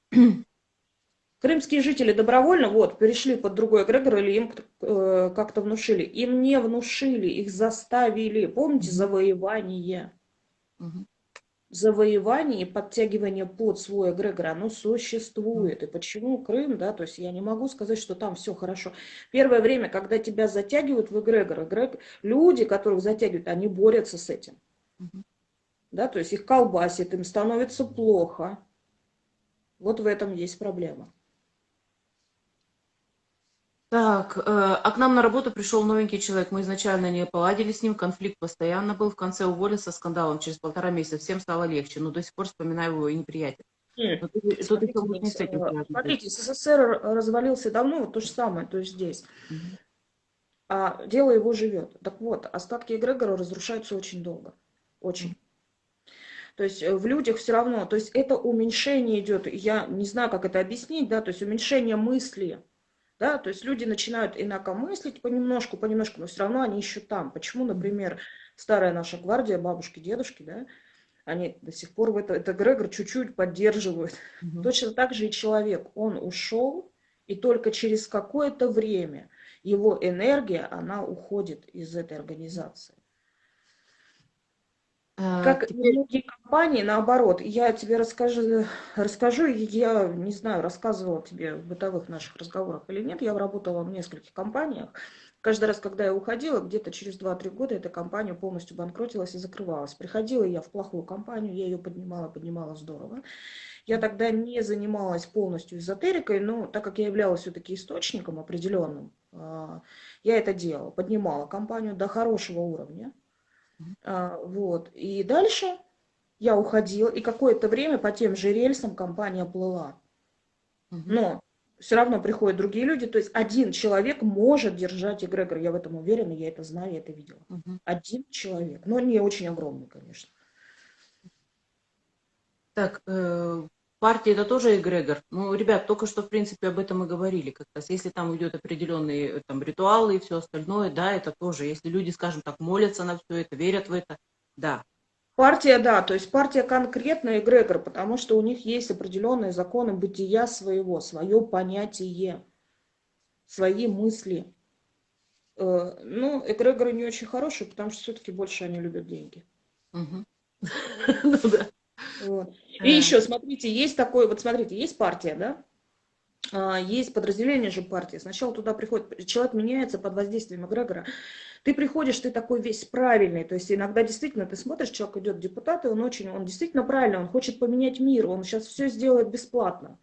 Крымские жители добровольно вот перешли под другой эгрегор или им как-то внушили? Им не внушили, их заставили. Помните, завоевание? Завоевание и подтягивание под свой эгрегор, оно существует. И почему Крым, да, то есть я не могу сказать, что там все хорошо. Первое время, когда тебя затягивают в люди, которых затягивают, они борются с этим. Да, то есть их колбасит, им становится плохо. Вот в этом есть проблема. Так, а к нам на работу пришел новенький человек. Мы изначально не поладили с ним, конфликт постоянно был. В конце уволился скандалом. Через 1,5 месяца всем стало легче, но до сих пор вспоминаю его и неприятие. Но тут еще Смотрите, вот не Никс, с этим связано. То есть. смотрите, СССР развалился давно, вот то же самое, то есть здесь. Мгм. А дело его живет. Так вот, остатки эгрегора разрушаются очень долго. Мгм. Очень. То есть в людях все равно, то есть это уменьшение идет, я не знаю, как это объяснить, да, то есть уменьшение мысли, да, то есть люди начинают инакомыслить понемножку, но все равно они еще там. Почему, например, старая наша гвардия, бабушки, дедушки, да, они до сих пор это эгрегор чуть-чуть поддерживают. Мгм. Точно так же и человек, он ушел, и только через какое-то время его энергия, она уходит из этой организации. Как и Теперь. многие компании, наоборот, я тебе расскажу, я не знаю, рассказывала тебе в бытовых наших разговорах или нет, я работала в нескольких компаниях. Каждый раз, когда я уходила, где-то через 2-3 года эта компания полностью банкротилась и закрывалась. Приходила я в плохую компанию, я ее поднимала здорово. Я тогда не занималась полностью эзотерикой, но так как я являлась все-таки источником определенным, я это делала, поднимала компанию до хорошего уровня. Вот. И дальше я уходила, и какое-то время по тем же рельсам компания плыла. Мгм. Но все равно приходят другие люди, то есть один человек может держать эгрегор, я в этом уверена, я это знаю, я это видела. Мгм. Один человек, но не очень огромный, конечно. Так, партия это тоже эгрегор. Ну, ребят, только что, в принципе, об этом мы говорили. Как раз, если там идет определенные там ритуалы и все остальное, да, это тоже. Если люди, скажем так, молятся на все это, верят в это, да. Партия, да, то есть партия конкретно эгрегор, потому что у них есть определенные законы бытия своего, свое понятие, свои мысли. Ну, эгрегоры не очень хорошие, потому что все-таки больше они любят деньги. Мгм. Ну да. Вот. И Э, еще, смотрите, есть такой, вот смотрите, есть партия, да? Есть подразделение же партии. Сначала туда приходит, человек меняется под воздействием эгрегора. Ты приходишь, ты такой весь правильный. То есть иногда действительно ты смотришь, человек идет в депутаты, он действительно правильный, он хочет поменять мир, он сейчас все сделает бесплатно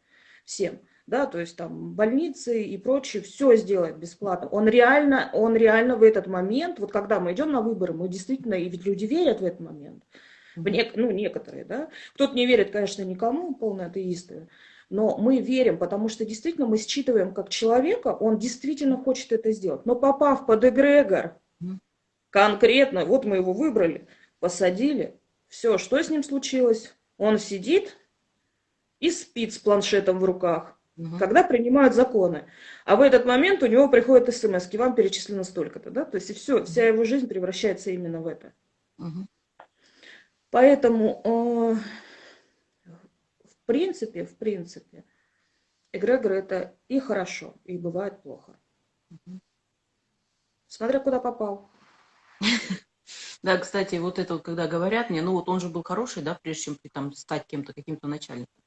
всем. Да, то есть там больницы и прочее, все сделает бесплатно. Он реально в этот момент, вот когда мы идем на выборы, мы действительно, и ведь люди верят в этот момент. мгм. Ну, некоторые, да. Кто-то не верит, конечно, никому, полные атеисты. Но мы верим, потому что действительно мы считываем как человека, он действительно хочет это сделать. Но попав под эгрегор, Мгм. конкретно, вот мы его выбрали, посадили, Все, что с ним случилось? Он сидит и спит с планшетом в руках, Мгм. когда принимают законы. А в этот момент у него приходит смс, вам перечислено столько-то, да? То есть и все, вся Мгм. его жизнь превращается именно в это. Мгм. Поэтому, в принципе, эгрегор это и хорошо, и бывает плохо. Мгм. Смотря куда попал. Да, кстати, вот это вот, когда говорят мне, ну вот он же был хороший, да, прежде чем ты там стать кем-то, каким-то начальником.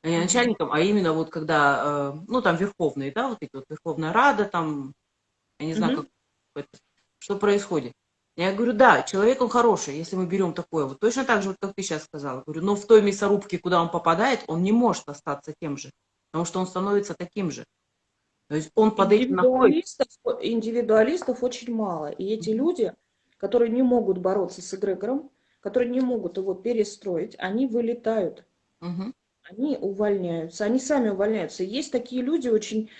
А не Мгм. начальником, а именно вот когда, ну там верховные, да, вот эти вот Верховная Рада, там, я не знаю, как Мгм. это, что происходит. Я говорю, да, человек он хороший, если мы берем такое, вот точно так же, вот как ты сейчас сказала. Говорю, но в той мясорубке, куда он попадает, он не может остаться тем же, потому что он становится таким же. То есть он под этим находится. Индивидуалистов очень мало. И эти Мгм. люди, которые не могут бороться с эгрегором, которые не могут его перестроить, они вылетают, Мгм. они увольняются, они сами увольняются. Есть такие люди, очень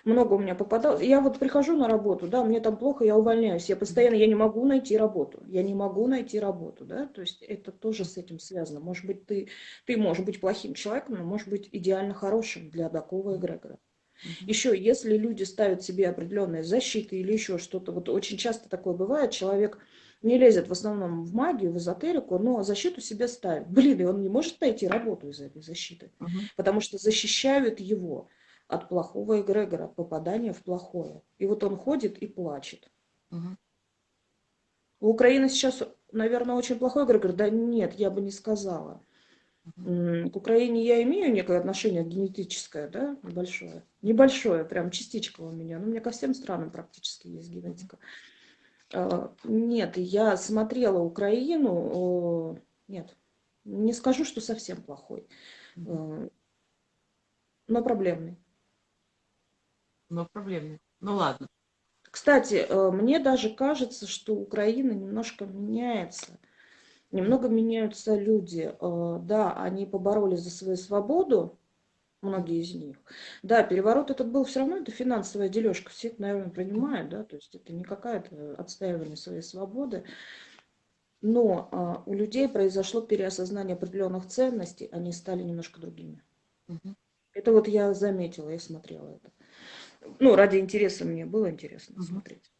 много у меня попадалось. Я вот прихожу на работу, да, мне там плохо, я увольняюсь. Я постоянно, я не могу найти работу. Я не могу найти работу, да. То есть это тоже с этим связано. Может быть, ты можешь быть плохим человеком, но можешь быть идеально хорошим для такого эгрегора. Мгм. Еще, если люди ставят себе определенные защиты или еще что-то, вот очень часто такое бывает, человек не лезет в основном в магию, в эзотерику, но защиту себе ставит. Блин, и он не может найти работу из этой защиты, Мгм. потому что защищают его от плохого эгрегора, от попадания в плохое. И вот он ходит и плачет. Мгм. У Украины сейчас, наверное, очень плохой эгрегор. Да нет, я бы не сказала. Мгм. К Украине я имею некое отношение генетическое, да, небольшое. Небольшое, прям частичка у меня. Ну, у меня ко всем странам практически есть Мгм. генетика. Нет, я смотрела Украину, нет, не скажу, что совсем плохой, Мгм. э, но проблемный. Но проблемы. Ну ладно. Кстати, мне даже кажется, что Украина немножко меняется. Немного меняются люди. Да, они поборолись за свою свободу, многие из них. Да, переворот этот был все равно, это финансовая дележка, все это, наверное, Мгм. понимают, да, то есть это не какая-то отстаивание своей свободы, но у людей произошло переосознание определенных ценностей, они стали немножко другими. Мгм. Это вот я заметила, я смотрела это. Ну, ради интереса мне было интересно Мгм. смотреть.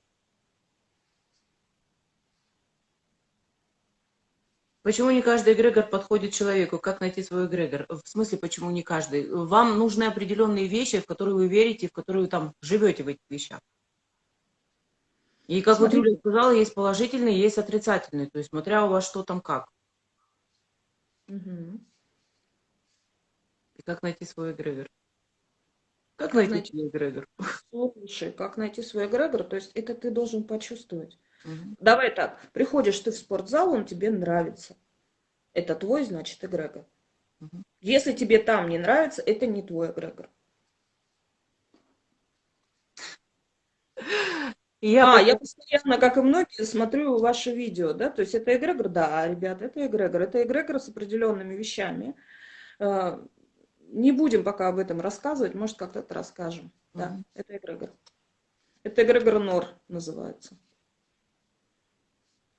Почему не каждый эгрегор подходит человеку? Как найти свой эгрегор? В смысле, почему не каждый? Вам нужны определенные вещи, в которые вы верите, в которые вы там живете в этих вещах. И как вот Юля Смотрите, сказала, есть положительные, есть отрицательные. То есть смотря у вас что там как. мгм. И как найти свой эгрегор. Как Как найти найти, свой эгрегор? слушай, как найти свой эгрегор, то есть это ты должен почувствовать. Мгм. Давай так, приходишь ты в спортзал, он тебе нравится. Это твой, значит, эгрегор. Мгм. Если тебе там не нравится, это не твой эгрегор. И я Я потом... постоянно, как и многие, смотрю ваши видео, да, то есть это эгрегор, да, ребят, это эгрегор с определенными вещами. Э, Не будем пока об этом рассказывать, может, как-то расскажем. Да, Мгм. это эгрегор. Это эгрегор Нор называется.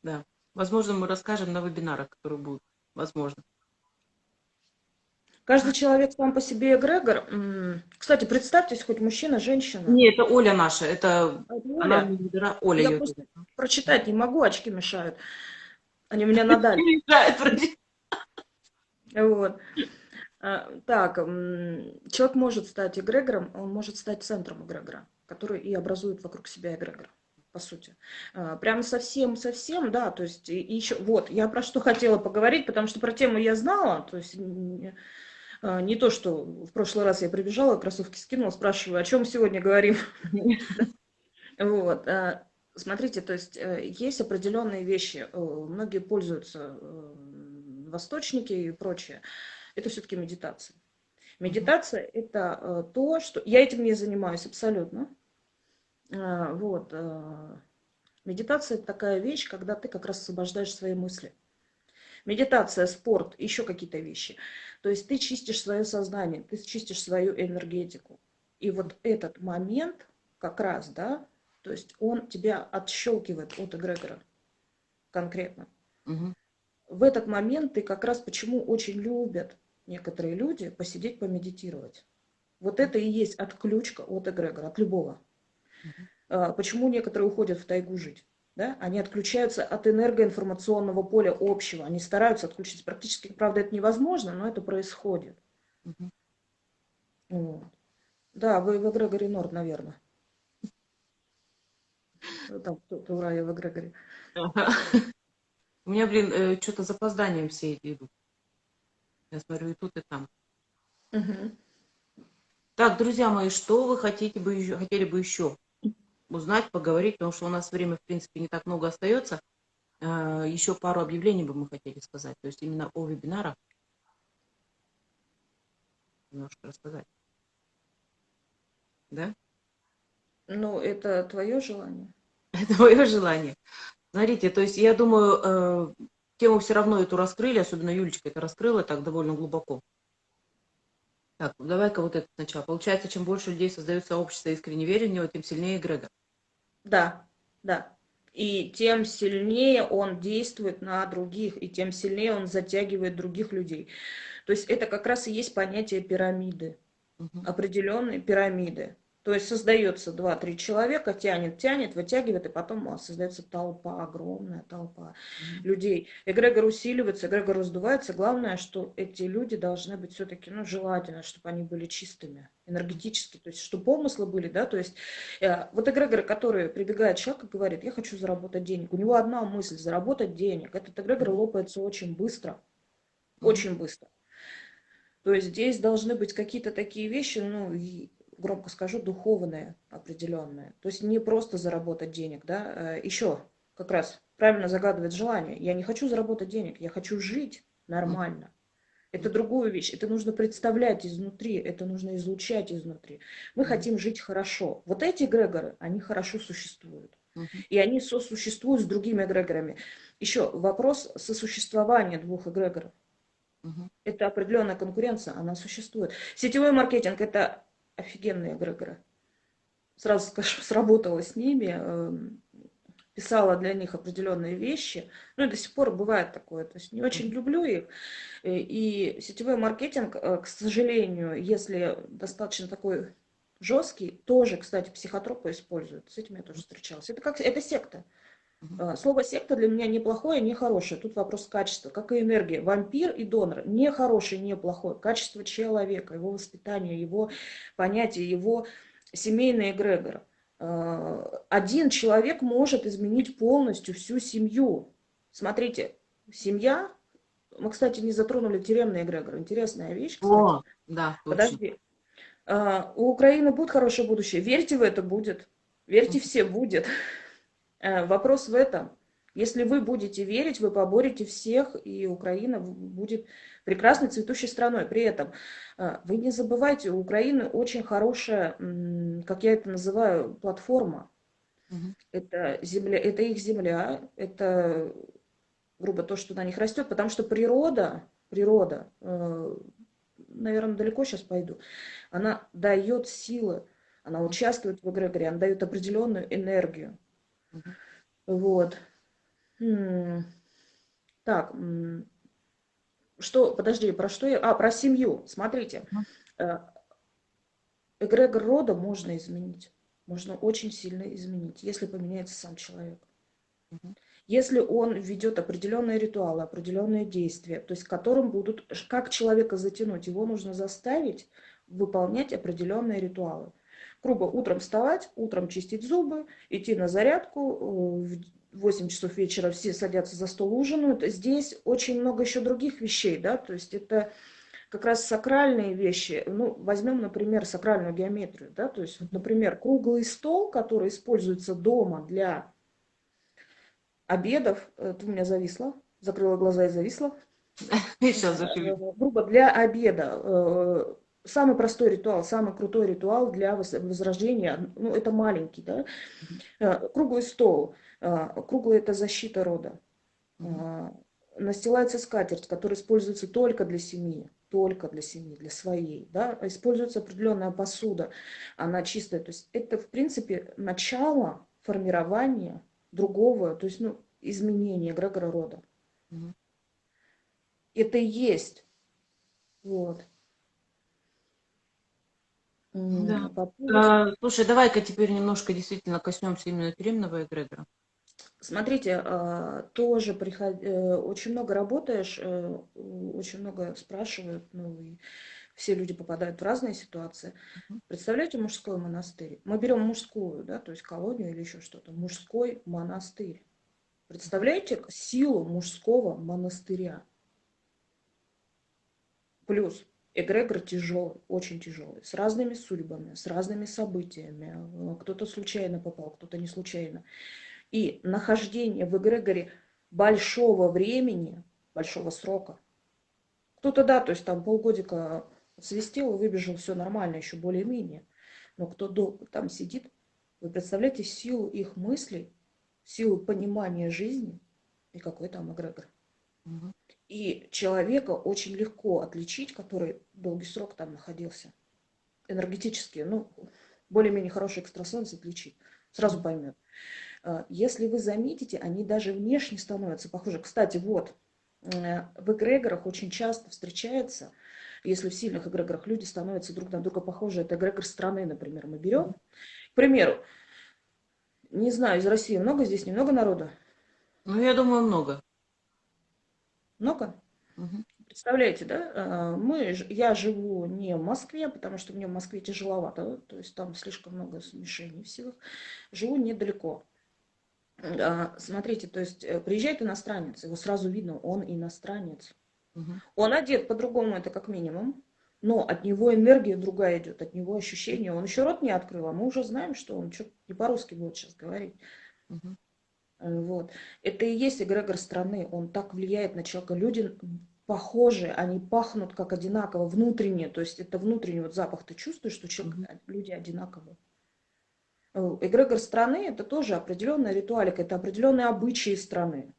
Да. Возможно, мы расскажем на вебинарах, которые будут. Возможно. Каждый человек сам по себе эгрегор. Кстати, представьтесь, хоть мужчина, женщина. Не, это Оля наша. Это А это она Оля. мне Оля Я ее просто зовут. прочитать не могу, очки мешают. Они у меня надали. Не мешает, вроде. Вот. Так, человек может стать эгрегором, он может стать центром эгрегора, который и образует вокруг себя эгрегор, по сути. Прям совсем-совсем, да, то есть и еще, вот, я про что хотела поговорить, потому что про тему я знала, то есть не то, что в прошлый раз я прибежала, кроссовки скинула, спрашиваю, о чем сегодня говорим. Вот. Смотрите, то есть есть определенные вещи, многие пользуются восточники и прочее. Это все-таки медитация. Мгм. Медитация – это то, что… Я этим не занимаюсь абсолютно. Вот. Медитация – это такая вещь, когда ты как раз освобождаешь свои мысли. Медитация, спорт, еще какие-то вещи. То есть ты чистишь свое сознание, ты чистишь свою энергетику. И вот этот момент как раз, да, то есть он тебя отщелкивает от эгрегора конкретно. Мгм. в этот момент ты как раз почему очень любят некоторые люди посидеть, помедитировать. Вот это и есть отключка от эгрегора, от любого. Мгм. Почему некоторые уходят в тайгу жить? Да? Они отключаются от энергоинформационного поля общего. Они стараются отключиться. Практически, правда, это невозможно, но это происходит. Мгм. Вот. Да, вы в эгрегоре Норд, наверное. Там кто-то в рае в эгрегоре. Ага. У меня, блин, что-то с запозданием все эти идут. Я смотрю и тут, и там. Мгм. Так, друзья мои, что вы хотели бы еще узнать, поговорить, потому что у нас время, в принципе, не так много остается. Еще пару объявлений бы мы хотели сказать, то есть именно о вебинарах немножко рассказать, да? Ну, это твое желание. Это мое желание. Смотрите, то есть я думаю, тему все равно эту раскрыли, особенно Юлечка это раскрыла так довольно глубоко. Так, ну давай-ка вот это сначала. Получается, чем больше людей создают сообщество искренне веря в него, тем сильнее эгрегор. Да, да. И тем сильнее он действует на других, и тем сильнее он затягивает других людей. То есть это как раз и есть понятие пирамиды, Мгм. определенные пирамиды. То есть создается два-три человека, тянет, тянет, вытягивает, и потом создается толпа, огромная толпа Мгм. людей. Эгрегор усиливается, эгрегор раздувается. Главное, что эти люди должны быть все-таки, ну, желательно, чтобы они были чистыми энергетически, то есть, чтобы помыслы были, да, то есть, вот эгрегоры, которые прибегает человек и говорит, я хочу заработать денег, у него одна мысль, заработать денег. Этот эгрегор Мгм. лопается очень быстро, Мгм. очень быстро. То есть здесь должны быть какие-то такие вещи, ну, и, громко скажу, духовные, определенные. То есть не просто заработать денег, да, еще как раз правильно загадывать желание. Я не хочу заработать денег, я хочу жить Мгм. нормально. Это Мгм. другую вещь. Это нужно представлять изнутри, это нужно излучать изнутри. Мы Мгм. хотим жить хорошо. Вот эти эгрегоры, они хорошо существуют. Мгм. И они сосуществуют с другими эгрегорами. Еще вопрос сосуществования двух эгрегоров. Мгм. Это определенная конкуренция, она существует. Сетевой маркетинг – это офигенные эгрегоры. Сразу скажу, сработала с ними, писала для них определенные вещи. Ну и до сих пор бывает такое. То есть не очень Мгм. люблю их. И сетевой маркетинг, к сожалению, если достаточно такой жесткий, тоже, кстати, психотропы используют. С этим я тоже встречалась. Это как это секта. Мгм. Слово секта для меня не плохое, не хорошее. Тут вопрос качества, как и энергия. Вампир и донор. Не хороший, не плохой. Качество человека, его воспитание, его понятие, его семейный эгрегор. Один человек может изменить полностью всю семью. Смотрите, семья. Мы, кстати, не затронули тюремный эгрегор. Интересная вещь, кстати. О, да, точно. Подожди. У Украины будет хорошее будущее. Верьте в это, будет. Верьте Мгм. все, будет. Вопрос в этом. Если вы будете верить, вы поборете всех, и Украина будет прекрасной цветущей страной. При этом вы не забывайте, у Украины очень хорошая, как я это называю, платформа. Мгм. Это земля, это их земля, это, грубо, то, что на них растет, потому что природа, наверное, далеко сейчас пойду, она дает силы, она Мгм. участвует в эгрегоре, она дает определенную энергию. Мгм. Вот. М, Так, что, подожди, про что я? Про семью. Смотрите, Мгм. э, эгрегор рода можно изменить. Можно очень сильно изменить, если поменяется сам человек. Мгм. Если он ведет определенные ритуалы, определенные действия, то есть которым будут, как человека затянуть, его нужно заставить выполнять определенные ритуалы. Грубо, утром вставать, утром чистить зубы, идти на зарядку, в 8 часов вечера все садятся за стол, ужинают. Здесь очень много еще других вещей, да, то есть это как раз сакральные вещи. Ну, возьмем, например, сакральную геометрию, да, то есть, вот, Мгм. например, круглый стол, который используется дома для обедов, ты у меня зависла, закрыла глаза и зависла. И сейчас зашибись. Грубо для обеда. Самый простой ритуал, самый крутой ритуал для возрождения, ну, это маленький, да, Мгм. круглый стол. Круглый – это защита рода. Мгм. Э, Настилается скатерть, которая используется только для семьи, для своей, да, используется определенная посуда, она чистая, то есть это, в принципе, начало формирования другого, то есть, ну, изменения эгрегора рода. Мгм. Это и есть. Вот. Да. По поводу... Слушай, давай-ка теперь немножко действительно коснемся именно тюремного эгрегора. Смотрите, тоже очень много работаешь, очень много спрашивают, ну, и все люди попадают в разные ситуации. Мгм. Представляете, мужской монастырь? Мы берем мужскую, да, то есть колонию или еще что-то. Мужской монастырь. Представляете силу мужского монастыря? Плюс эгрегор тяжелый, очень тяжелый, с разными судьбами, с разными событиями. Кто-то случайно попал, кто-то не случайно. И нахождение в эгрегоре большого времени, большого срока. Кто-то, да, то есть там полгодика свистел и выбежал, все нормально, еще более-менее. Но кто долго там сидит, вы представляете силу их мыслей, силу понимания жизни и какой там эгрегор. Мгм. И человека очень легко отличить, который долгий срок там находился. Энергетически, ну, более-менее хороший экстрасенс отличить. Сразу Мгм. поймет. Если вы заметите, они даже внешне становятся похожи. Кстати, вот, в эгрегорах очень часто встречается, если в сильных эгрегорах люди становятся друг на друга похожи, это эгрегор страны, например, мы берем. Мгм. К примеру, не знаю, из России много здесь, немного народу? Ну, я думаю, много. Много? Мгм. Представляете, да? Я живу не в Москве, потому что мне в Москве тяжеловато, то есть там слишком много смешений всего. Живу недалеко. Смотрите, то есть приезжает иностранец, его сразу видно, он иностранец. Мгм. Он одет по-другому, это как минимум, но от него энергия другая идет, от него ощущение. Он еще рот не открыл, а мы уже знаем, что он что-то не по-русски будет сейчас говорить. Мгм. Вот. Это и есть эгрегор страны, он так влияет на человека. Люди похожи, они пахнут как одинаково, внутренне, то есть это внутренний вот запах, ты чувствуешь, что человек, Мгм. люди одинаковые. Эгрегор страны это тоже определенная ритуалика, это определенные обычаи страны.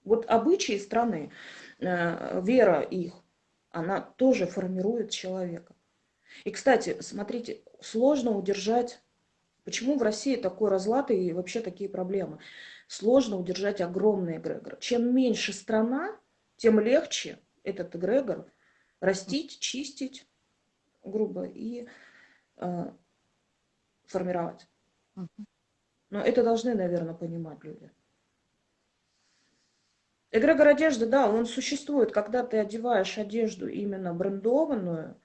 Вот обычаи страны, вера их, она тоже формирует человека. И, кстати, смотрите, сложно удержать, почему в России такой разлад и вообще такие проблемы. Сложно удержать огромный эгрегор. Чем меньше страна, тем легче этот эгрегор растить, чистить, грубо, и э, формировать. Мгм. Но это должны, наверное, понимать люди. Эгрегор одежды, да, он существует, когда ты одеваешь одежду именно брендованную,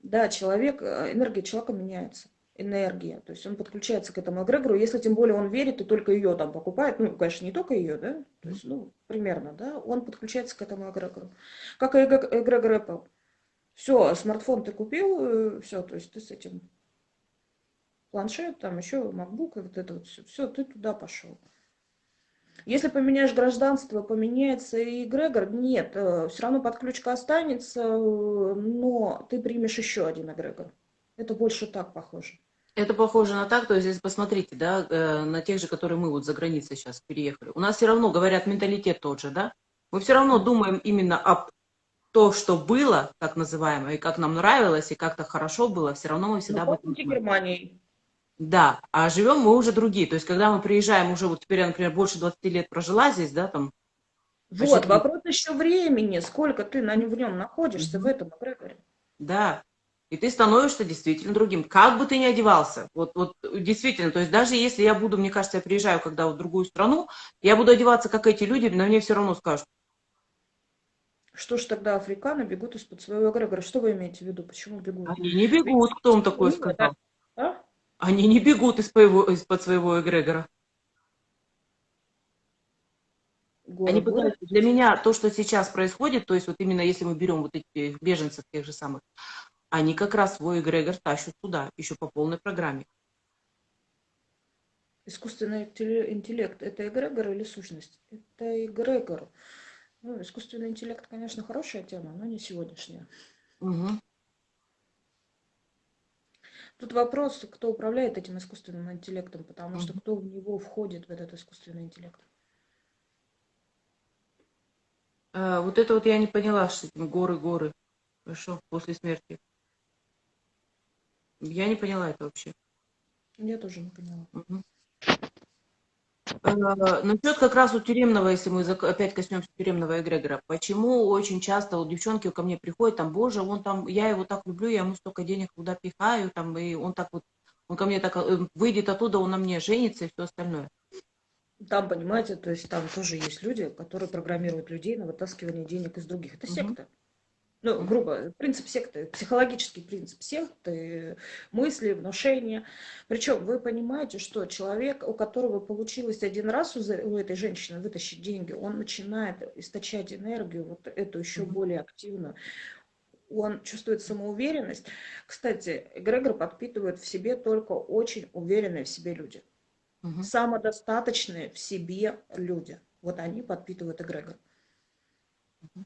да, энергия человека меняется. Энергия. То есть он подключается к этому эгрегору. Если тем более он верит и только ее там покупает, ну, конечно, не только ее, да, то Мгм. есть, ну, примерно, да, он подключается к этому эгрегору. Как и эгрегор Apple. Все, смартфон ты купил, все, то есть ты с этим планшет, там еще MacBook, и вот это вот все, ты туда пошел. Если поменяешь гражданство, поменяется и эгрегор, нет, все равно подключка останется, но ты примешь еще один эгрегор. Это больше так похоже. Это похоже на так, то есть, если посмотрите, да, на тех же, которые мы вот за границей сейчас переехали. У нас все равно, говорят, менталитет тот же, да? Мы все равно думаем именно об то, что было, так называемое, и как нам нравилось, и как-то хорошо было, все равно мы Ну, всегда об этом помните думаем. Германии? Да, а живем мы уже другие. То есть, когда мы приезжаем, уже вот теперь я, например, больше 20 лет прожила здесь, да, там, почти Вот, 30. вопрос еще времени, сколько ты в нем находишься, в Мгм. этом эгрегоре. Да. И ты становишься действительно другим. Как бы ты ни одевался. Вот действительно, то есть даже если я буду, мне кажется, я приезжаю когда в другую страну, я буду одеваться, как эти люди, но мне все равно скажут. Что ж тогда африканы бегут из-под своего эгрегора? Что вы имеете в виду? Почему бегут? Они не Ведь бегут, кто он такой мимо, да? сказал. А? Они не бегут из-под своего эгрегора. Они Город. пытаются, для меня то, что сейчас происходит, то есть вот именно если мы берем вот этих беженцев тех же самых, они как раз свой эгрегор тащат туда, еще по полной программе. Искусственный интеллект– это эгрегор или сущность? Это эгрегор. Ну, искусственный интеллект, конечно, хорошая тема, но не сегодняшняя. Мгм. Тут вопрос, кто управляет этим искусственным интеллектом, потому что Мгм. кто в него входит, в этот искусственный интеллект. Вот это вот я не поняла, что этим горы. Хорошо, после смерти. Я не поняла это вообще. Я тоже не поняла. Мгм. Насчет как раз у тюремного, если мы опять коснемся тюремного эгрегора, почему очень часто вот девчонки ко мне приходят, там, боже, он там, я его так люблю, я ему столько денег туда пихаю, там, и он так вот, он ко мне так, выйдет оттуда, он на мне женится и все остальное. Там, понимаете, то есть там тоже есть люди, которые программируют людей на вытаскивание денег из других. Это Мгм, секта. Ну, мгм, грубо, принцип секты, психологический принцип секты, мысли, внушения. Причем вы понимаете, что человек, у которого получилось один раз у этой женщины вытащить деньги, он начинает источать энергию, вот эту еще мгм, более активную. Он чувствует самоуверенность. Кстати, эгрегор подпитывает в себе только очень уверенные в себе люди. мгм, Самодостаточные в себе люди. Вот они подпитывают эгрегор. мгм.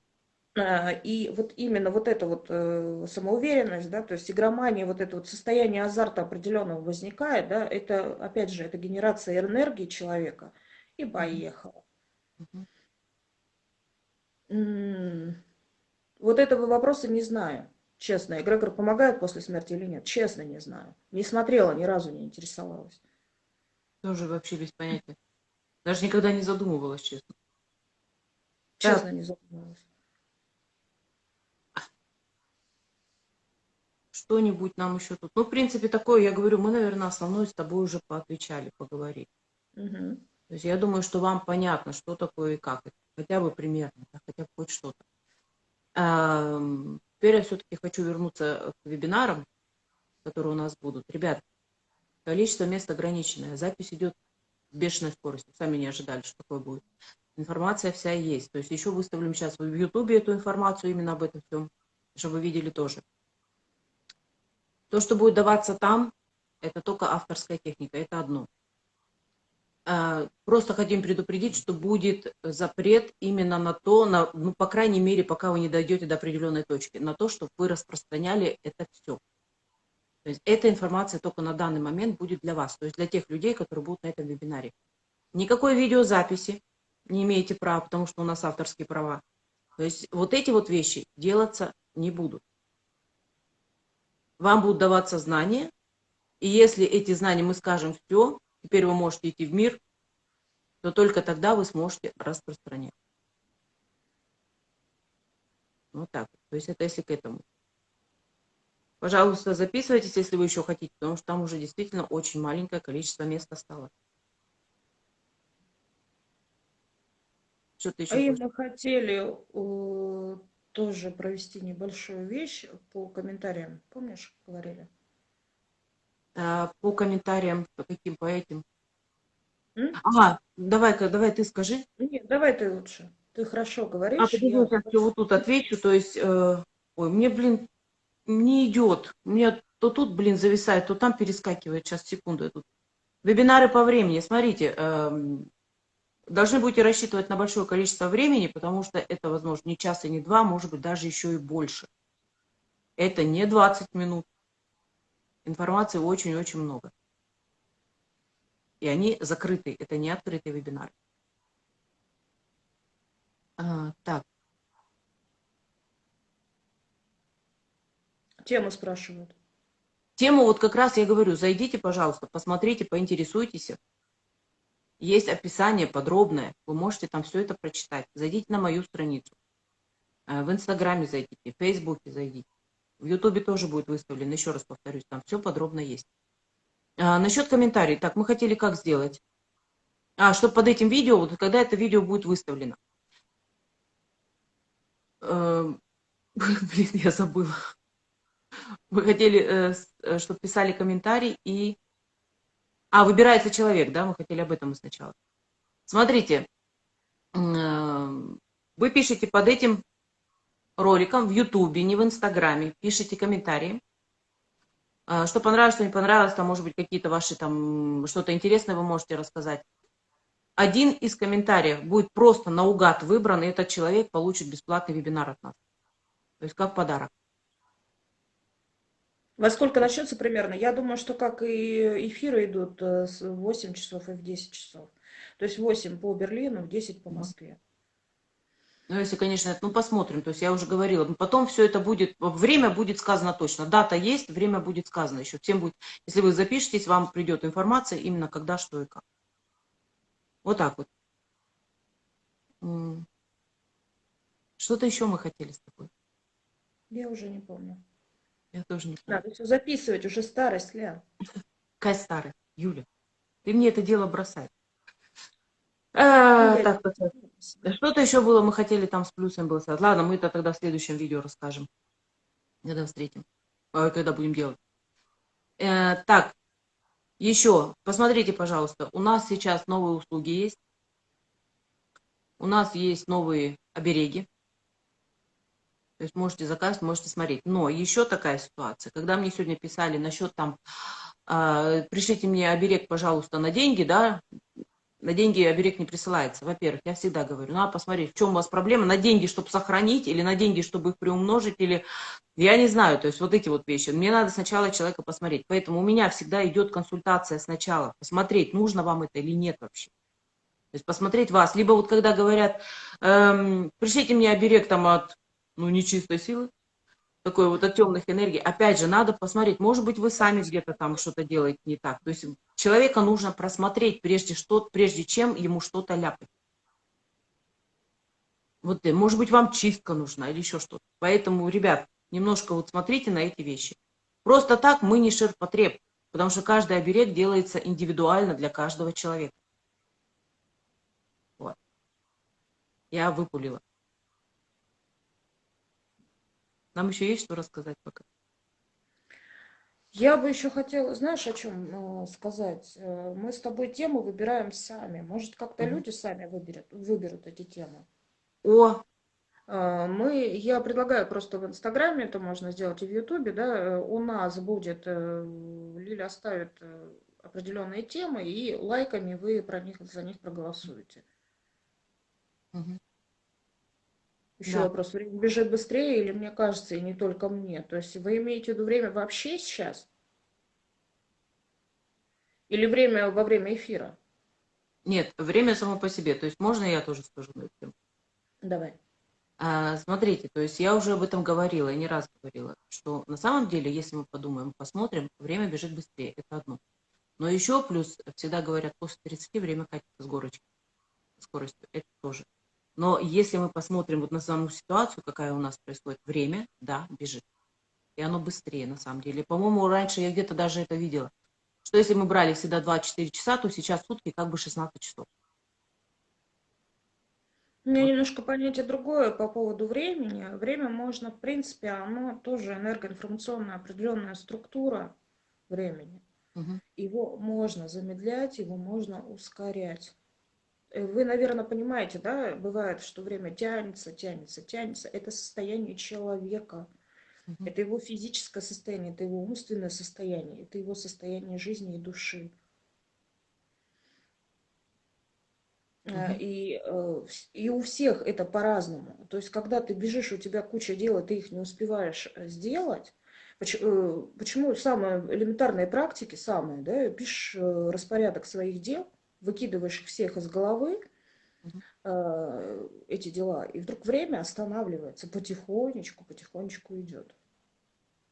И вот именно вот эта вот самоуверенность, да, то есть игромания, вот это вот состояние азарта определенного возникает, да, это, опять же, это генерация энергии человека, и Мгм, поехало. мгм. М, Вот этого вопроса не знаю, честно. Эгрегор помогает после смерти или нет? Честно, не знаю. Не смотрела, ни разу не интересовалась. Тоже вообще без понятия. Даже никогда не задумывалась, честно. Так, Честно, не задумывалась. что-нибудь нам еще тут. Ну, в принципе, такое, я говорю, мы, наверное, основное с тобой уже поотвечали, поговорили. Мгм. То есть я думаю, что вам понятно, что такое и как это. Хотя бы примерно, да, хотя бы хоть что-то. Теперь я все-таки хочу вернуться к вебинарам, которые у нас будут. Ребят, количество мест ограниченное. Запись идет с бешеной скоростью. Сами не ожидали, что такое будет. Информация вся есть. То есть еще выставлю сейчас в Ютубе эту информацию именно об этом всем, чтобы вы видели тоже. То, что будет даваться там, это только авторская техника. Это одно. Просто хотим предупредить, что будет запрет именно на то, ну, по крайней мере, пока вы не дойдете до определенной точки, на то, чтобы вы распространяли это все. То есть эта информация только на данный момент будет для вас, то есть для тех людей, которые будут на этом вебинаре. Никакой видеозаписи не имеете права, потому что у нас авторские права. То есть вот эти вот вещи делаться не будут. Вам будут даваться знания, и если эти знания мы скажем все, теперь вы можете идти в мир, то только тогда вы сможете распространять. Вот так. То есть это если к этому. Пожалуйста, записывайтесь, если вы еще хотите, потому что там уже действительно очень маленькое количество мест осталось. Что ты еще И хочешь? мы хотели тоже провести небольшую вещь по комментариям. Помнишь, говорили? По комментариям, по каким, по этим. М? Давай ты скажи. Нет, давай ты лучше. Ты хорошо говоришь, Подожди, я я сейчас все вот тут отвечу. То есть, ой, мне, блин, не идет. У меня то тут, блин, зависает, то там перескакивает. Сейчас, секунду, я тут. Вебинары по времени. Смотрите, должны будете рассчитывать на большое количество времени, потому что это, возможно, не час и не два, может быть, даже еще и больше. Это не 20 минут. Информации очень-очень много. И они закрыты. Это не открытый вебинар. Так, тему спрашивают. тему вот как раз я говорю, зайдите, пожалуйста, посмотрите, поинтересуйтесь. Есть описание подробное. Вы можете там все это прочитать. Зайдите на мою страницу. В Инстаграме зайдите, в Фейсбуке зайдите. В Ютубе тоже будет выставлено, еще раз повторюсь, там все подробно есть. Насчет комментариев. Так, мы хотели как сделать? Чтобы под этим видео, вот когда это видео будет выставлено. Блин, я забыла. Вы хотели, чтобы писали комментарий и... выбирается человек, да? Мы хотели об этом сначала. Смотрите, вы пишете под этим роликом в Ютубе, не в Инстаграме, пишите комментарии. Что понравилось, что не понравилось, там, может быть, какие-то ваши там, что-то интересное вы можете рассказать. Один из комментариев будет просто наугад выбран, и этот человек получит бесплатный вебинар от нас. То есть как подарок. Во сколько начнется примерно? Я думаю, что как и эфиры идут с 8 часов и в 10 часов. То есть 8 по Берлину, в 10 по Мгм. Москве. Ну, если, конечно, ну, посмотрим. То есть я уже говорила, потом все это будет, время будет сказано точно. Дата есть, время будет сказано еще. Всем будет, если вы запишетесь, вам придет информация именно когда, что и как. Вот так вот. М, Что-то еще мы хотели с тобой. Я уже не помню. Я тоже не помню. Надо все записывать, уже старость, Ля. Какая старая, Юля. Ты мне это дело бросай. Ну, я Так, что-то еще было, мы хотели там с плюсом было сказать. Ладно, мы это тогда в следующем видео расскажем, когда встретим, когда будем делать. Так, еще, посмотрите, пожалуйста, у нас сейчас новые услуги есть, у нас есть новые обереги, то есть можете заказывать, можете смотреть. Но еще такая ситуация, когда мне сегодня писали насчет там, пришлите мне оберег, пожалуйста, на деньги, да, на деньги оберег не присылается. Во-первых, я всегда говорю, надо посмотреть, в чем у вас проблема, на деньги, чтобы сохранить, или на деньги, чтобы их приумножить, или я не знаю, то есть вот эти вот вещи. Мне надо сначала человека посмотреть. Поэтому у меня всегда идет консультация сначала, посмотреть, нужно вам это или нет вообще. То есть посмотреть вас. Либо вот когда говорят, пришлите мне оберег там от, ну, нечистой силы, такой вот от темных энергий. Опять же, надо посмотреть, может быть, вы сами где-то там что-то делаете не так. То есть человека нужно просмотреть, прежде чем ему что-то ляпать. Вот, может быть, вам чистка нужна или еще что-то. Поэтому, ребят, немножко вот смотрите на эти вещи. Просто так мы не ширпотреб, потому что каждый оберег делается индивидуально для каждого человека. Вот. Я выпулила. Нам еще есть что рассказать пока? Я бы еще хотела, знаешь, о чем сказать? Мы с тобой темы выбираем сами. Может, как-то Мгм. люди сами выберут эти темы. О, Я предлагаю просто в Инстаграме, это можно сделать и в Ютубе, да, у нас будет, Лиля оставит определенные темы, и лайками вы за них проголосуете. мгм. Еще Да. вопрос, время бежит быстрее или мне кажется, и не только мне? То есть вы имеете в виду время вообще сейчас или время во время эфира? Нет, время само по себе. То есть можно я тоже скажу на эту тему? Давай. Смотрите, то есть я уже об этом говорила, и не раз говорила, что на самом деле, если мы подумаем, посмотрим, время бежит быстрее, это одно. Но еще плюс, всегда говорят, после 30 время катится с горочки, скоростью, это тоже. Но если мы посмотрим вот на саму ситуацию, какая у нас происходит, время, да, бежит. И оно быстрее, на самом деле. По-моему, раньше я где-то даже это видела, что если мы брали всегда 24 часа, то сейчас сутки как бы 16 часов. У меня Вот. немножко понятие другое по поводу времени. Время можно, в принципе, оно тоже энергоинформационная определенная структура времени. Мгм. Его можно замедлять, его можно ускорять. Вы, наверное, понимаете, да, бывает, что время тянется, тянется, тянется. Это состояние человека, Мгм. это его физическое состояние, это его умственное состояние, это его состояние жизни и души. Мгм. И у всех это по-разному. То есть, когда ты бежишь, у тебя куча дел, и ты их не успеваешь сделать. Почему самые элементарные практики, самые, да, пишешь распорядок своих дел, выкидываешь их всех из головы, Мгм. эти дела, и вдруг время останавливается, потихонечку, потихонечку идет.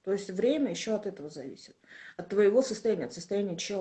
То есть время еще от этого зависит, от твоего состояния, от состояния человека.